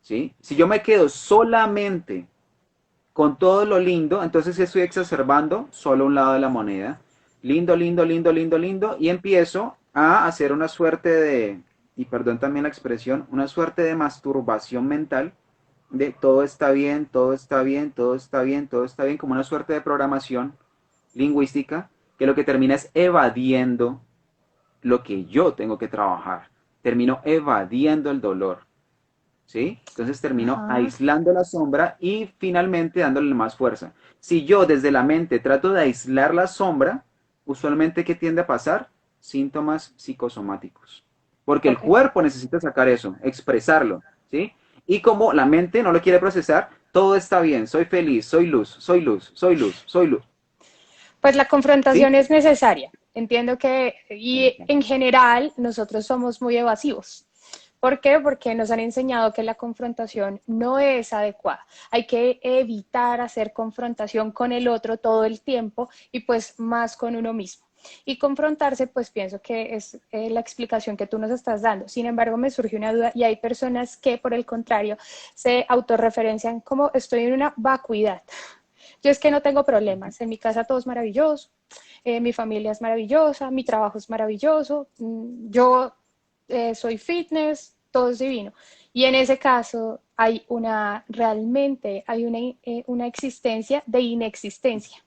¿sí? Si yo me quedo solamente con todo lo lindo, entonces estoy exacerbando solo un lado de la moneda. Lindo, lindo, lindo, lindo, lindo. Y empiezo a hacer una suerte de, y perdón también la expresión, una suerte de masturbación mental de todo está bien, todo está bien, todo está bien, todo está bien, como una suerte de programación lingüística que lo que termina es evadiendo lo que yo tengo que trabajar. Termino evadiendo el dolor. ¿Sí? Entonces termino Ajá. aislando la sombra y finalmente dándole más fuerza. Si yo desde la mente trato de aislar la sombra, usualmente ¿qué tiende a pasar? Síntomas psicosomáticos. Porque el Ok. cuerpo necesita sacar eso, expresarlo, ¿sí? Y como la mente no lo quiere procesar, todo está bien, soy feliz, soy luz, soy luz, soy luz, soy luz, Pues la ¿sí? confrontación es necesaria. Entiendo que, y en general, nosotros somos muy evasivos. ¿Por qué? Porque nos han enseñado que la confrontación no es adecuada. Hay que evitar hacer confrontación con el otro todo el tiempo y pues más con uno mismo. Y confrontarse, pues pienso que es la explicación que tú nos estás dando. Sin embargo, me surge una duda y hay personas que, por el contrario, se autorreferencian como estoy en una vacuidad. Yo es que no tengo problemas. En mi casa todo es maravilloso, mi familia es maravillosa, mi trabajo es maravilloso, yo soy fitness, todo es divino. Y en ese caso hay realmente hay una existencia de inexistencia.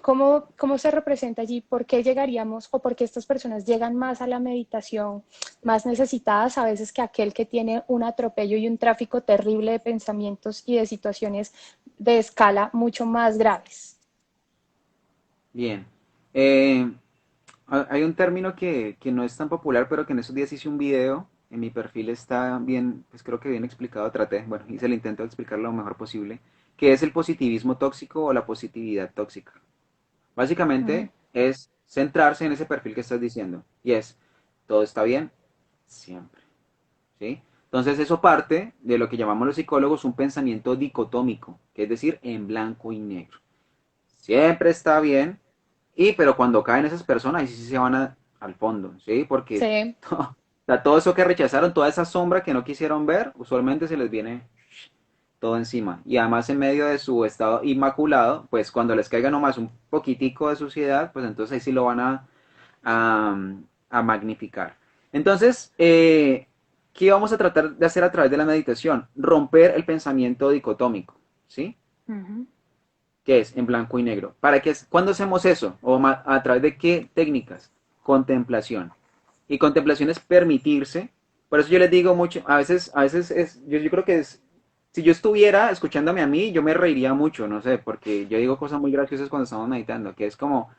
¿Cómo se representa allí? ¿Por qué llegaríamos o por qué estas personas llegan más a la meditación, más necesitadas a veces que aquel que tiene un atropello y un tráfico terrible de pensamientos y de situaciones de escala mucho más graves? Bien. Hay un término que no es tan popular, pero que en esos días hice un video. En mi perfil está bien, pues creo que bien explicado. Traté, bueno, hice el intento de explicarlo lo mejor posible. Que es el positivismo tóxico o la positividad tóxica. Ujú. Básicamente es centrarse en ese perfil que estás diciendo. Y es, todo está bien, siempre. ¿Sí? Entonces eso parte de lo que llamamos los psicólogos un pensamiento dicotómico, que es decir, en blanco y negro. Siempre está bien, pero cuando caen esas personas, ahí sí se van al fondo, ¿sí? Porque Sí, todo eso que rechazaron, toda esa sombra que no quisieron ver, usualmente se les viene todo encima. Y además en medio de su estado inmaculado, pues cuando les caiga nomás un poquitico de suciedad, pues entonces ahí sí lo van a, a magnificar. Entonces, ¿qué vamos a tratar de hacer a través de la meditación? Romper el pensamiento dicotómico, ¿sí? ujú, Que es en blanco y negro. ¿Cuándo hacemos eso? ¿A través de qué técnicas? Contemplación. Y contemplación es permitirse. Por eso yo les digo mucho, a veces yo creo que es, si yo estuviera escuchándome a mí, yo me reiría mucho, no sé, porque yo digo cosas muy graciosas cuando estamos meditando, que es como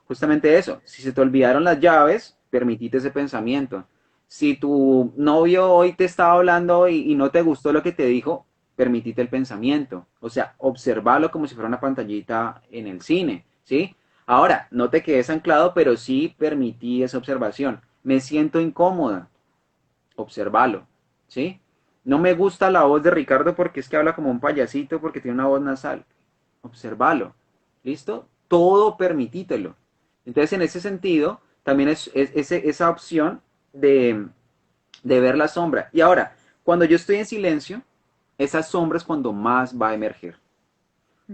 justamente eso. Si se te olvidaron las llaves, permitite ese pensamiento. Si tu novio hoy te estaba hablando y no te gustó lo que te dijo, permitite el pensamiento. O sea, observarlo como si fuera una pantallita en el cine, ¿sí? Ahora, no te quedes anclado, pero sí permití esa observación. Me siento incómoda, observalo, ¿sí? No me gusta la voz de Ricardo porque es que habla como un payasito, porque tiene una voz nasal. Observalo, ¿listo? Todo permitítelo. Entonces, en ese sentido, también esa opción de, de ver la sombra. Y ahora, cuando yo estoy en silencio, esa sombra es cuando más va a emerger.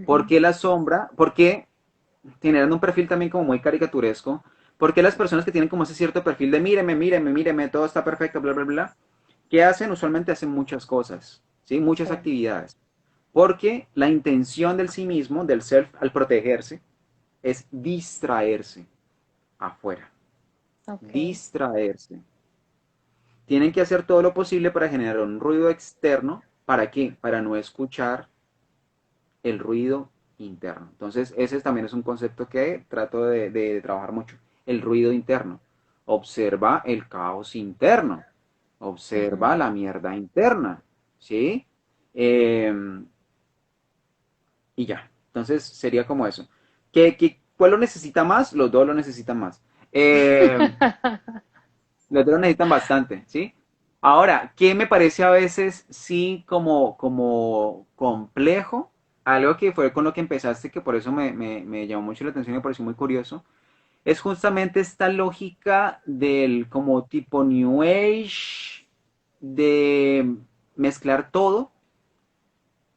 ¿Por ujú. qué la sombra? Porque generando un perfil también como muy caricaturesco, ¿por qué las personas que tienen como ese cierto perfil de míreme, míreme, míreme, todo está perfecto, bla, bla, bla, ¿qué hacen? Usualmente hacen muchas cosas, ¿sí? Muchas Sí, actividades. Porque la intención del sí mismo, del self, al protegerse, es distraerse afuera. ok. Distraerse. Tienen que hacer todo lo posible para generar un ruido externo. ¿Para qué? Para no escuchar el ruido interno. Entonces, ese también es un concepto que trato de trabajar mucho. El ruido interno. Observa el caos interno. Observa Ujú. la mierda interna. ¿Sí? Eh, y ya. Entonces, sería como eso. ¿Cuál lo necesita más? Los dos lo necesitan más. Eh, los dos lo necesitan bastante, ¿sí? Ahora, ¿qué me parece a veces sí como complejo? Algo que fue con lo que empezaste, que por eso me llamó mucho la atención y me pareció muy curioso, es justamente esta lógica del como tipo New Age, de mezclar todo.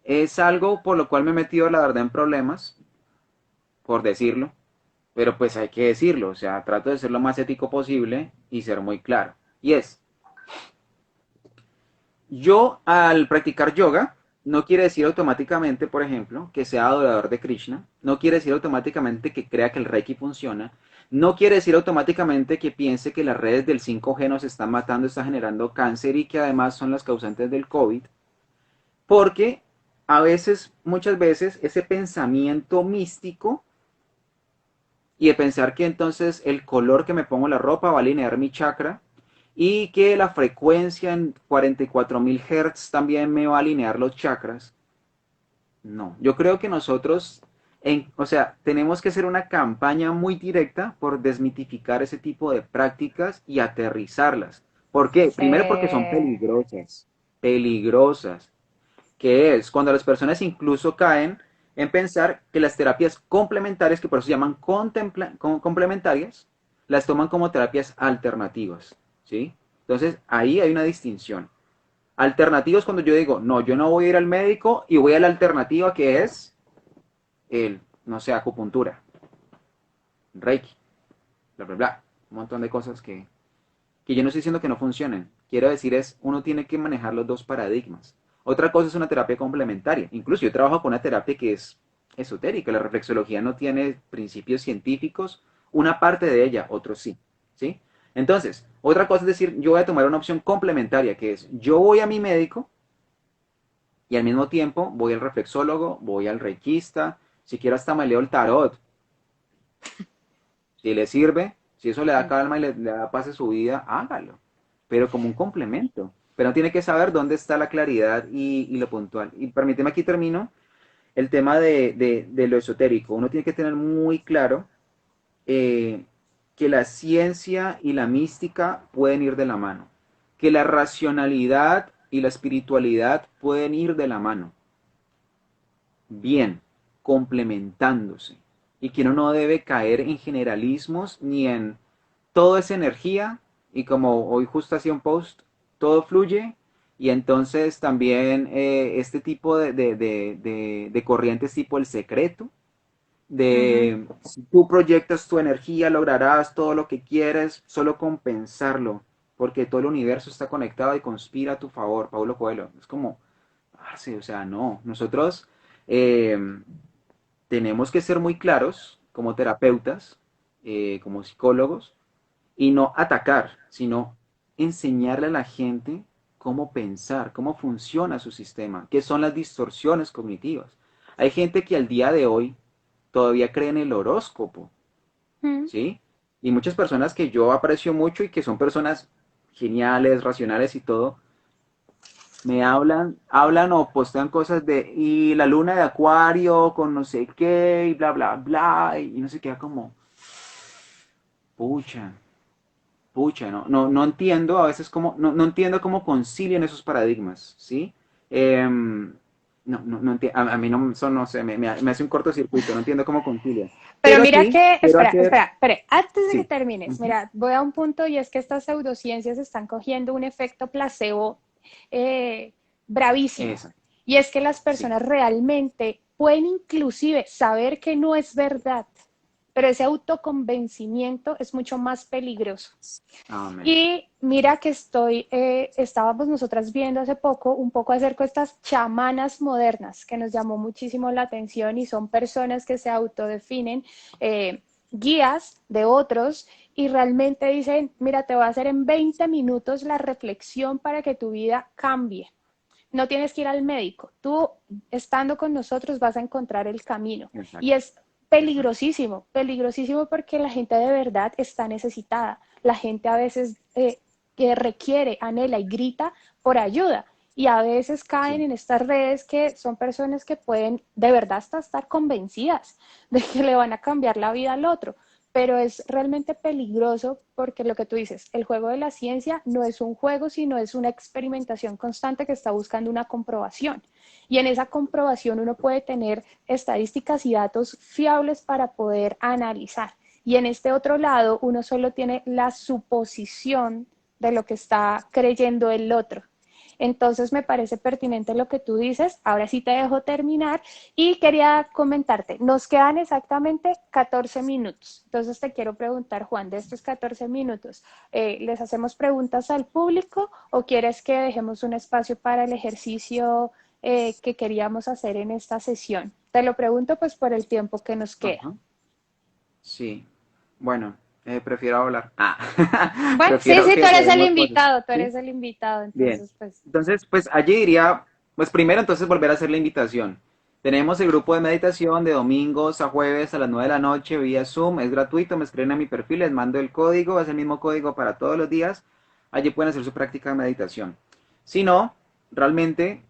Es algo por lo cual me he metido, la verdad, en problemas, por decirlo, pero pues hay que decirlo, o sea, trato de ser lo más ético posible y ser muy claro. Y es, yo al practicar yoga, no quiere decir automáticamente, por ejemplo, que sea adorador de Krishna, no quiere decir automáticamente que crea que el Reiki funciona, no quiere decir automáticamente que piense que las redes del 5G nos están matando, está generando cáncer y que además son las causantes del COVID, porque a veces, muchas veces, ese pensamiento místico y de pensar que entonces el color que me pongo en la ropa va a alinear mi chakra y que la frecuencia en 44.000 Hz también me va a alinear los chakras. No, yo creo que nosotros, o sea, tenemos que hacer una campaña muy directa por desmitificar ese tipo de prácticas y aterrizarlas. ¿Por qué? Sí. Primero porque son peligrosas, peligrosas, que es cuando las personas incluso caen en pensar que las terapias complementarias, que por eso se llaman complementarias, las toman como terapias alternativas, ¿sí? Entonces, ahí hay una distinción. Alternativos cuando yo digo, no, yo no voy a ir al médico y voy a la alternativa que es no sé, acupuntura, reiki, bla, bla, bla. Un montón de cosas que yo no estoy diciendo que no funcionen. Quiero decir es, uno tiene que manejar los dos paradigmas. Otra cosa es una terapia complementaria. Incluso yo trabajo con una terapia que es esotérica. La reflexología no tiene principios científicos. Una parte de ella, otros sí. ¿Sí? Entonces, otra cosa es decir, yo voy a tomar una opción complementaria, que es, yo voy a mi médico y al mismo tiempo voy al reflexólogo, voy al reikista, si quiero hasta me leo el tarot. Si le sirve, si eso le da calma y le da paz a su vida, hágalo. Pero como un complemento. Pero tiene que saber dónde está la claridad y lo puntual. Y permíteme aquí termino el tema de lo esotérico. Uno tiene que tener muy claro eh, que la ciencia y la mística pueden ir de la mano. Que la racionalidad y la espiritualidad pueden ir de la mano. Bien, complementándose. Y que uno no debe caer en generalismos ni en todo es energía y como hoy justo hacía un post, todo fluye y entonces también este tipo de corrientes tipo el secreto, Ujú. de si tú proyectas tu energía lograrás todo lo que quieres, solo compensarlo, porque todo el universo está conectado y conspira a tu favor, Paulo Coelho. Es como, sí, o sea, no, nosotros eh, tenemos que ser muy claros como terapeutas, como psicólogos, y no atacar, sino enseñarle a la gente cómo pensar, cómo funciona su sistema, qué son las distorsiones cognitivas. Hay gente que al día de hoy todavía cree en el horóscopo, Mm. ¿sí? Y muchas personas que yo aprecio mucho y que son personas geniales, racionales y todo, me hablan o postean cosas de, y la luna de Acuario con no sé qué, y bla, bla, bla, y no se queda como, pucha, pucha, no entiendo a veces cómo, no entiendo cómo concilian esos paradigmas, ¿sí? No entiendo, a mí no, eso no sé, me hace un cortocircuito, no entiendo cómo concilian. Pero Pero mira sí, que, quiero hacer, espera, antes de que sí, termines, ujú, mira, voy a un punto y es que estas pseudociencias están cogiendo un efecto placebo eh, bravísimo. esa, Y es que las sí, personas realmente pueden inclusive saber que no es verdad, pero ese autoconvencimiento es mucho más peligroso. amén, Y mira que estábamos nosotras viendo hace poco un poco acerca de estas chamanas modernas que nos llamó muchísimo la atención y son personas que se autodefinen guías de otros y realmente dicen, mira, te voy a hacer en 20 minutos la reflexión para que tu vida cambie. No tienes que ir al médico. Tú, estando con nosotros, vas a encontrar el camino. Y Exacto, es exacto. peligrosísimo, peligrosísimo porque la gente de verdad está necesitada. La gente a veces que requiere, anhela y grita por ayuda. Y a veces caen Sí. en estas redes que son personas que pueden de verdad hasta estar convencidas de que le van a cambiar la vida al otro, pero es realmente peligroso porque lo que tú dices, el juego de la ciencia no es un juego, sino es una experimentación constante que está buscando una comprobación. Y en esa comprobación uno puede tener estadísticas y datos fiables para poder analizar. Y en este otro lado, uno solo tiene la suposición de lo que está creyendo el otro. Entonces me parece pertinente lo que tú dices. Ahora sí te dejo terminar y quería comentarte, nos quedan exactamente 14 minutos. Entonces te quiero preguntar, Juan, de estos 14 minutos, ¿les hacemos preguntas al público o quieres que dejemos un espacio para el ejercicio que queríamos hacer en esta sesión? Te lo pregunto pues por el tiempo que nos queda. Ajá. Sí. Bueno, prefiero hablar. Bueno, sí, Prefiero sí, tú que eres el demos voces. invitado, tú ¿Sí? eres el invitado, Bien. entonces pues Entonces, pues allí diría, pues primero entonces volver a hacer la invitación. Tenemos el grupo de meditación de domingos a jueves a las 9 de la noche vía Zoom. Es gratuito, me escriben a mi perfil, les mando el código, es el mismo código para todos los días. Allí pueden hacer su práctica de meditación. Si no, realmente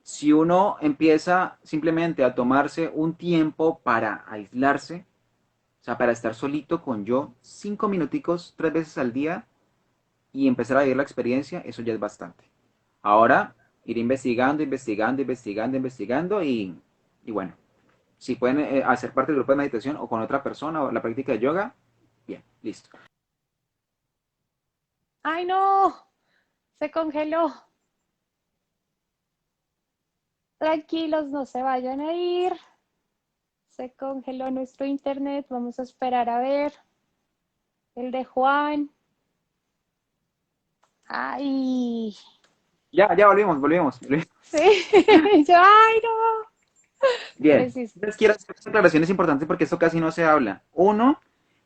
si uno empieza simplemente a tomarse un tiempo para aislarse, o sea, para estar solito con yo, 5 minuticos, 3 veces al día y empezar a vivir la experiencia, eso ya es bastante. Ahora, ir investigando, investigando, investigando, investigando y bueno, si pueden hacer parte del grupo de meditación o con otra persona o la práctica de yoga, bien, listo. ¡ay no! Se congeló. Tranquilos, no se vayan a ir. Se congeló nuestro internet. Vamos a esperar a ver el de Juan. Ay, Ya volvimos, volvimos. sí. Yo, ay, no. Bien, Preciso. entonces quiero hacer aclaraciones importantes porque esto casi no se habla. Uno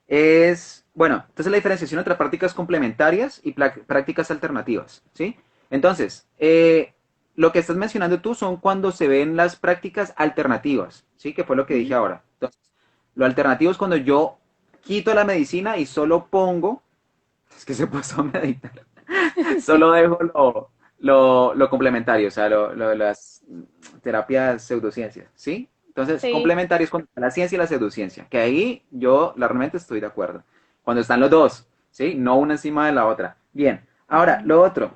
es, bueno, entonces la diferenciación entre prácticas complementarias y prácticas alternativas, ¿sí? Entonces, lo que estás mencionando tú son cuando se ven las prácticas alternativas, ¿sí? Que fue lo que dije Ujú. ahora. Entonces, lo alternativo es cuando yo quito la medicina y solo pongo, es que se pasó a meditar, Sí, solo dejo lo complementario, o sea, las terapias pseudociencias, ¿sí? Entonces, sí. complementario es cuando está la ciencia y la pseudociencia, que ahí yo realmente estoy de acuerdo. Cuando están los dos, ¿sí? No una encima de la otra. Bien, ahora, Ujú. lo otro,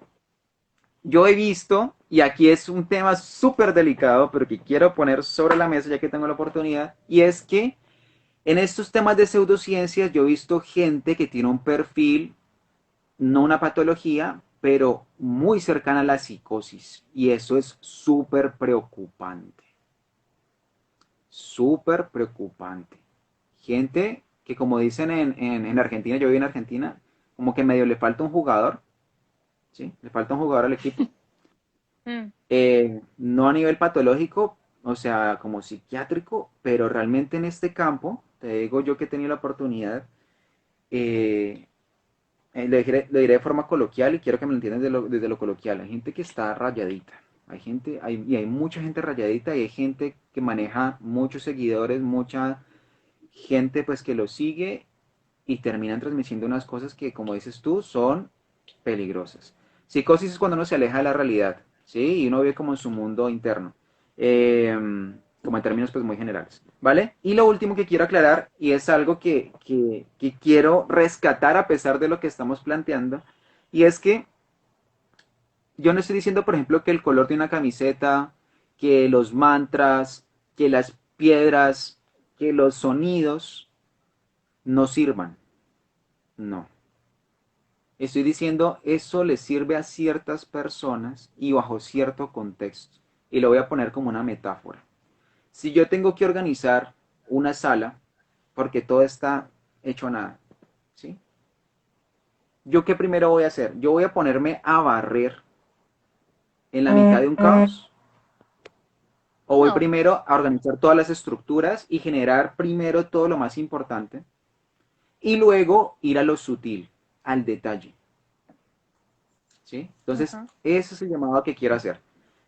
yo he visto, y aquí es un tema súper delicado, pero que quiero poner sobre la mesa ya que tengo la oportunidad, y es que en estos temas de pseudociencias yo he visto gente que tiene un perfil no una patología, pero muy cercana a la psicosis. Y eso es súper preocupante. Súper preocupante. Gente que como dicen en Argentina, yo vivo en Argentina, como que medio le falta un jugador, ¿sí? Le falta un jugador al equipo. Mm. No a nivel patológico, o sea, como psiquiátrico, pero realmente en este campo, te digo yo que he tenido la oportunidad, eh, lo diré de forma coloquial y quiero que me lo entiendan desde lo coloquial. Hay gente que está rayadita. Y hay mucha gente rayadita y hay gente que maneja muchos seguidores, mucha gente pues que lo sigue y terminan transmitiendo unas cosas que, como dices tú, son peligrosas. Psicosis es cuando uno se aleja de la realidad, ¿sí? Y uno vive como en su mundo interno, eh, como en términos pues muy generales, ¿vale? Y lo último que quiero aclarar, y es algo que quiero rescatar a pesar de lo que estamos planteando, y es que yo no estoy diciendo, por ejemplo, que el color de una camiseta, que los mantras, que las piedras, que los sonidos no sirvan. No. Estoy diciendo, eso le sirve a ciertas personas y bajo cierto contexto. Y lo voy a poner como una metáfora. Si yo tengo que organizar una sala, porque todo está hecho a nada, ¿sí? ¿Yo qué primero voy a hacer? Yo voy a ponerme a barrer en la mitad de un caos. O voy No, primero a organizar todas las estructuras y generar primero todo lo más importante. y luego ir a lo sutil, al detalle. ¿Sí? Entonces, Ajá. ese es el llamado que quiero hacer,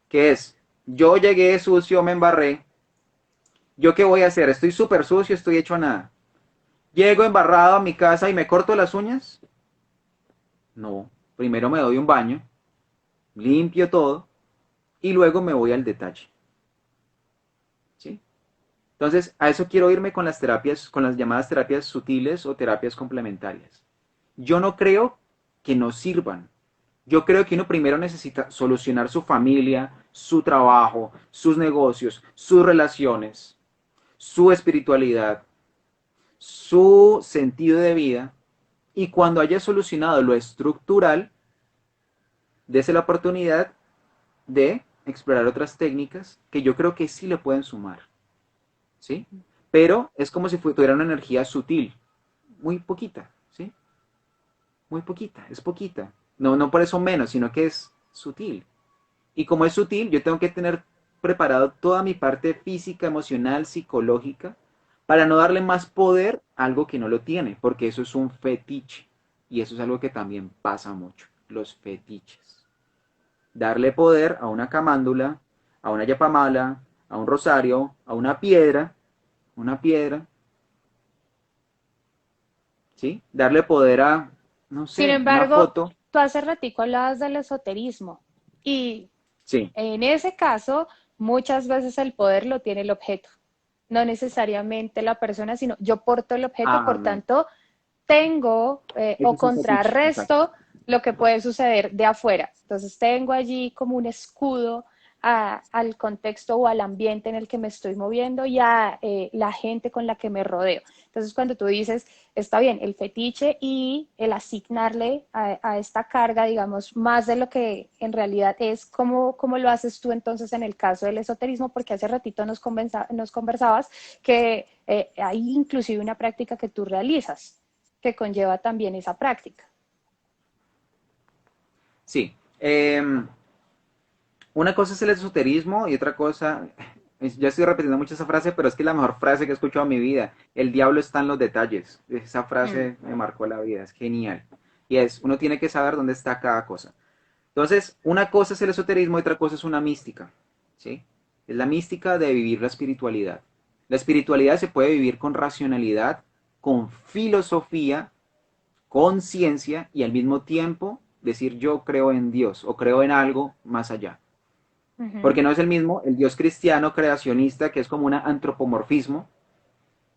que es, yo llegué sucio, me embarré, ¿yo qué voy a hacer? Estoy súper sucio, estoy hecho a nada. Llego embarrado a mi casa y me corto las uñas. No, primero me doy un baño, limpio todo y luego me voy al detalle. ¿Sí? Entonces, a eso quiero irme con las terapias, con las llamadas terapias sutiles o terapias complementarias. Yo no creo que no sirvan. Yo creo que uno primero necesita solucionar su familia, su trabajo, sus negocios, sus relaciones, su espiritualidad, su sentido de vida. Y cuando haya solucionado lo estructural, dése la oportunidad de explorar otras técnicas que yo creo que sí le pueden sumar. ¿Sí? Pero es como si tuviera una energía sutil, muy poquita, ¿sí? Muy poquita, es poquita. No, no por eso menos, sino que es sutil. Y como es sutil, yo tengo que tener preparado toda mi parte física, emocional, psicológica, para no darle más poder a algo que no lo tiene, porque eso es un fetiche. Y eso es algo que también pasa mucho, los fetiches. Darle poder a una camándula, a una yapamala, a un rosario, a una piedra, ¿sí? Darle poder a, no Sin sé, una embargo, foto. tú hace ratico hablabas del esoterismo y Sí. en ese caso, muchas veces el poder lo tiene el objeto, no necesariamente la persona, sino yo porto el objeto, Ah, por no. tanto, tengo Ese o es un fetiche, exacto. contrarresto lo que puede suceder de afuera. Entonces, tengo allí como un escudo al contexto o al ambiente en el que me estoy moviendo y a la gente con la que me rodeo. Entonces, cuando tú dices, está bien, el fetiche y el asignarle a esta carga, digamos, más de lo que en realidad es, ¿cómo lo haces tú entonces en el caso del esoterismo? Porque hace ratito nos conversabas que hay inclusive una práctica que tú realizas que conlleva también esa práctica. Sí. Una cosa es el esoterismo y otra cosa, ya estoy repitiendo mucho esa frase, pero es que es la mejor frase que he escuchado en mi vida. El diablo está en los detalles. Esa Mm. frase me marcó la vida, es genial. Y es, uno tiene que saber dónde está cada cosa. Entonces, una cosa es el esoterismo y otra cosa es una mística, ¿sí? Es la mística de vivir la espiritualidad. La espiritualidad se puede vivir con racionalidad, con filosofía, con ciencia y al mismo tiempo decir yo creo en Dios o creo en algo más allá. Ujú. Porque no es el mismo el Dios cristiano creacionista, que es como un antropomorfismo,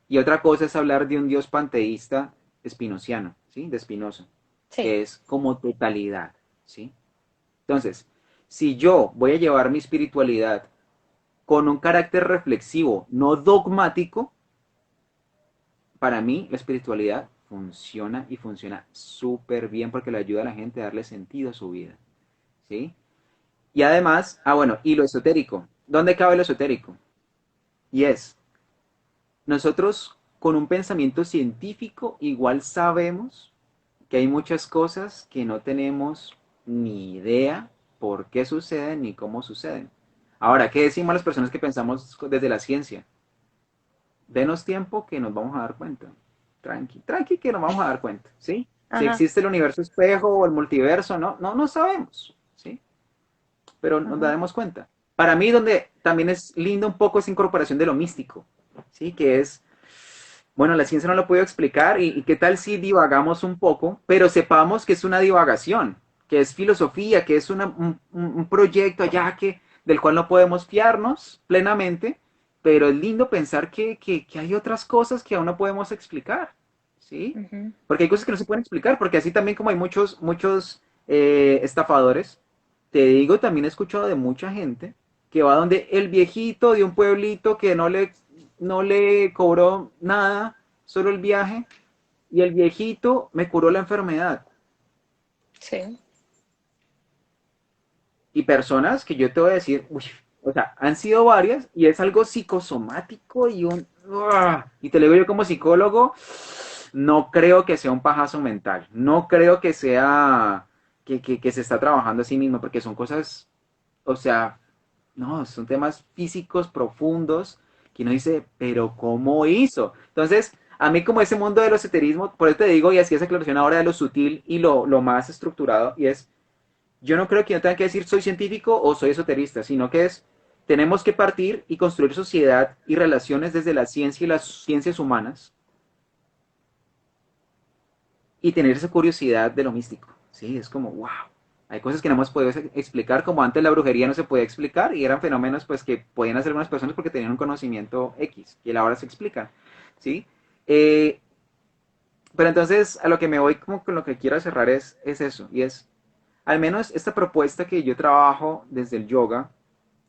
y otra cosa es hablar de un Dios panteísta espinociano, ¿sí? De Spinoza, Sí. que es como totalidad, ¿sí? Entonces, si yo voy a llevar mi espiritualidad con un carácter reflexivo, no dogmático, para mí la espiritualidad funciona y funciona súper bien porque le ayuda a la gente a darle sentido a su vida, ¿sí? Y además, bueno, y lo esotérico. ¿Dónde cabe lo esotérico? Y es, nosotros con un pensamiento científico igual sabemos que hay muchas cosas que no tenemos ni idea por qué suceden ni cómo suceden. Ahora, ¿qué decimos a las personas que pensamos desde la ciencia? Denos tiempo que nos vamos a dar cuenta. Tranqui, tranqui que nos vamos a dar cuenta, ¿sí? Si Ajá, existe el universo espejo o el multiverso, no sabemos, ¿sí? Pero nos ajá. daremos cuenta. Para mí, donde también es lindo un poco esa incorporación de lo místico, ¿sí? Que es, bueno, la ciencia no lo puedo explicar y qué tal si divagamos un poco, pero sepamos que es una divagación, que es filosofía, que es un proyecto allá del cual no podemos fiarnos plenamente, pero es lindo pensar que hay otras cosas que aún no podemos explicar, ¿sí? Ujú. Porque hay cosas que no se pueden explicar, porque así también como hay muchos estafadores, te digo, también he escuchado de mucha gente que va donde el viejito de un pueblito que no le cobró nada, solo el viaje, y el viejito me curó la enfermedad. Sí. Y personas que yo te voy a decir, uy, o sea, han sido varias y es algo psicosomático y te lo digo yo como psicólogo, no creo que sea un pajazo mental, no creo que sea que se está trabajando a sí mismo, porque son cosas, o sea, no, son temas físicos profundos que uno dice, pero ¿cómo hizo? Entonces, a mí como ese mundo del esoterismo, por eso te digo, y así esa aclaración ahora de lo sutil y lo más estructurado, y es, yo no creo que yo tenga que decir soy científico o soy esoterista, sino que es, tenemos que partir y construir sociedad y relaciones desde la ciencia y las ciencias humanas y tener esa curiosidad de lo místico. Sí, es como, wow. Hay cosas que no hemos podido explicar, como antes la brujería no se podía explicar y eran fenómenos pues que podían hacer algunas personas porque tenían un conocimiento X, y ahora se explican, ¿sí? Eh, pero entonces a lo que me voy como con lo que quiero cerrar es eso, y es, al menos esta propuesta que yo trabajo desde el yoga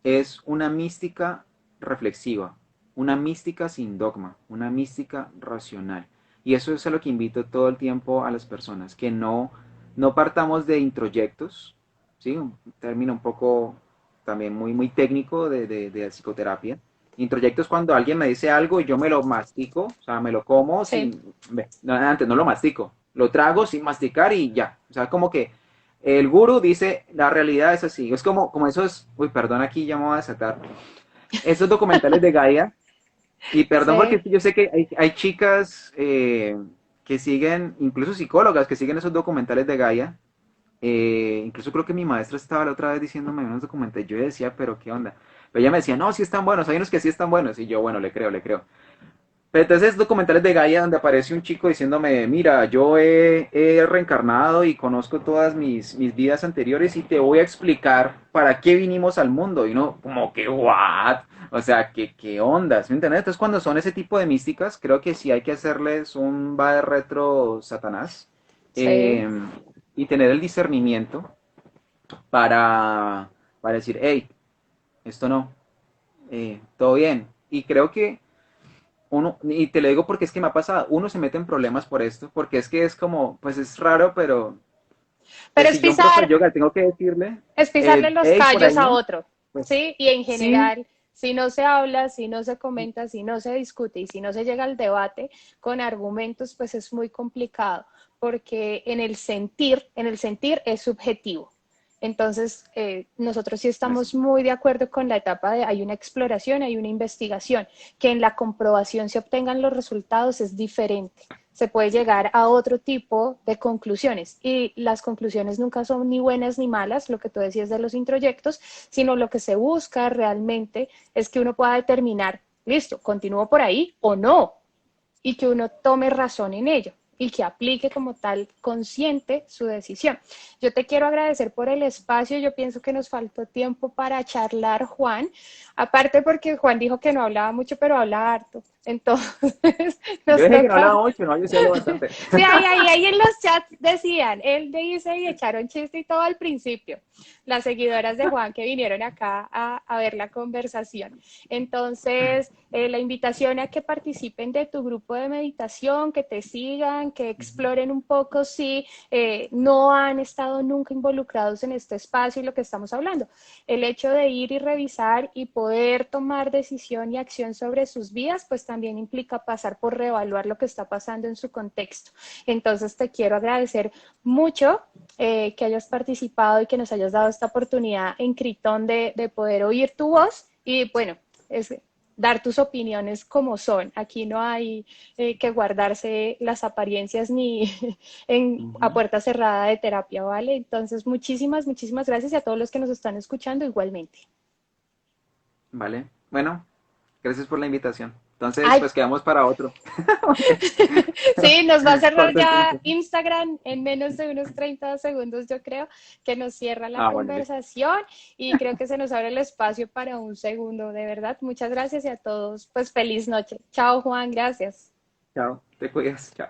es una mística reflexiva, una mística sin dogma, una mística racional. Y eso es a lo que invito todo el tiempo a las personas, que no partamos de introyectos, ¿sí? Un término un poco también muy técnico de psicoterapia. Introyectos cuando alguien me dice algo y yo me lo mastico, o sea, me lo como Sí. sin, no, antes no lo mastico, lo trago sin masticar y ya. O sea, como que el gurú dice, la realidad es así. Es como esos, uy, perdón, aquí ya me voy a desatar. Esos documentales de Gaia, y perdón porque Sí. yo sé que hay chicas que siguen, incluso psicólogas que siguen esos documentales de Gaia. Incluso creo que mi maestra estaba la otra vez diciéndome unos documentales. Yo decía, pero ¿qué onda? Pero ella me decía, no, sí están buenos, hay unos que sí están buenos. Y yo, bueno, le creo, le creo. Pero entonces documentales de Gaia donde aparece un chico diciéndome, mira, yo he reencarnado y conozco todas mis vidas anteriores y te voy a explicar para qué vinimos al mundo. Y uno, como que, what? O sea, qué ondas, ¿me entiendes? Entonces cuando son ese tipo de místicas, creo que sí hay que hacerles un va de retro Satanás, Sí. eh, y tener el discernimiento para, para decir, hey, esto no, todo bien. Y creo que uno, y te lo digo porque es que me ha pasado, uno se mete en problemas por esto, porque es que es como, pues es raro, pero Pero pues si yo a un profe de yoga tengo que decirle, es pisarle los hey, por callos ahí a no, otro, pues ¿sí? Y en sí, general, si no se habla, si no se comenta, si no se discute y si no se llega al debate con argumentos, pues es muy complicado, porque en el sentir es subjetivo. Entonces, nosotros sí así, estamos muy de acuerdo con la etapa de hay una exploración, hay una investigación, que en la comprobación se obtengan los resultados es diferente. Se puede llegar a otro tipo de conclusiones y las conclusiones nunca son ni buenas ni malas, lo que tú decías de los introyectos, sino lo que se busca realmente es que uno pueda determinar, listo, continúo por ahí o no, y que uno tome razón en ello y que aplique como tal consciente su decisión. Yo te quiero agradecer por el espacio, yo pienso que nos faltó tiempo para charlar, Juan, aparte porque Juan dijo que no hablaba mucho, pero habla harto, entonces yo nos dije que no toca. hablaba mucho, no, yo sí hablo bastante. Sí, ahí en los chats decían, él dice y echaron chiste y todo al principio, las seguidoras de Juan que vinieron acá a ver la conversación. Entonces, la invitación a que participen de tu grupo de meditación, que te sigan, que exploren un poco si no han estado nunca involucrados en este espacio y lo que estamos hablando. El hecho de ir y revisar y poder tomar decisión y acción sobre sus vidas, pues también implica pasar por reevaluar lo que está pasando en su contexto. Entonces, te quiero agradecer mucho que hayas participado y que nos hayas dado esta oportunidad en Critón de poder oír tu voz y, bueno, es dar tus opiniones como son. Aquí no hay que guardarse las apariencias ni a Ujú. puerta cerrada de terapia, ¿vale? Entonces, muchísimas gracias y a todos los que nos están escuchando igualmente. Vale, bueno, gracias por la invitación. Entonces, Ay, pues quedamos para otro. sí, nos va a cerrar Corto el ya tiempo. Instagram en menos de unos 30 segundos, yo creo, que nos cierra la Ah, bueno, listo. conversación y creo que se nos abre el espacio para un segundo. De verdad, muchas gracias y a todos, pues feliz noche. Chao, Juan, gracias. Chao, te cuidas, chao.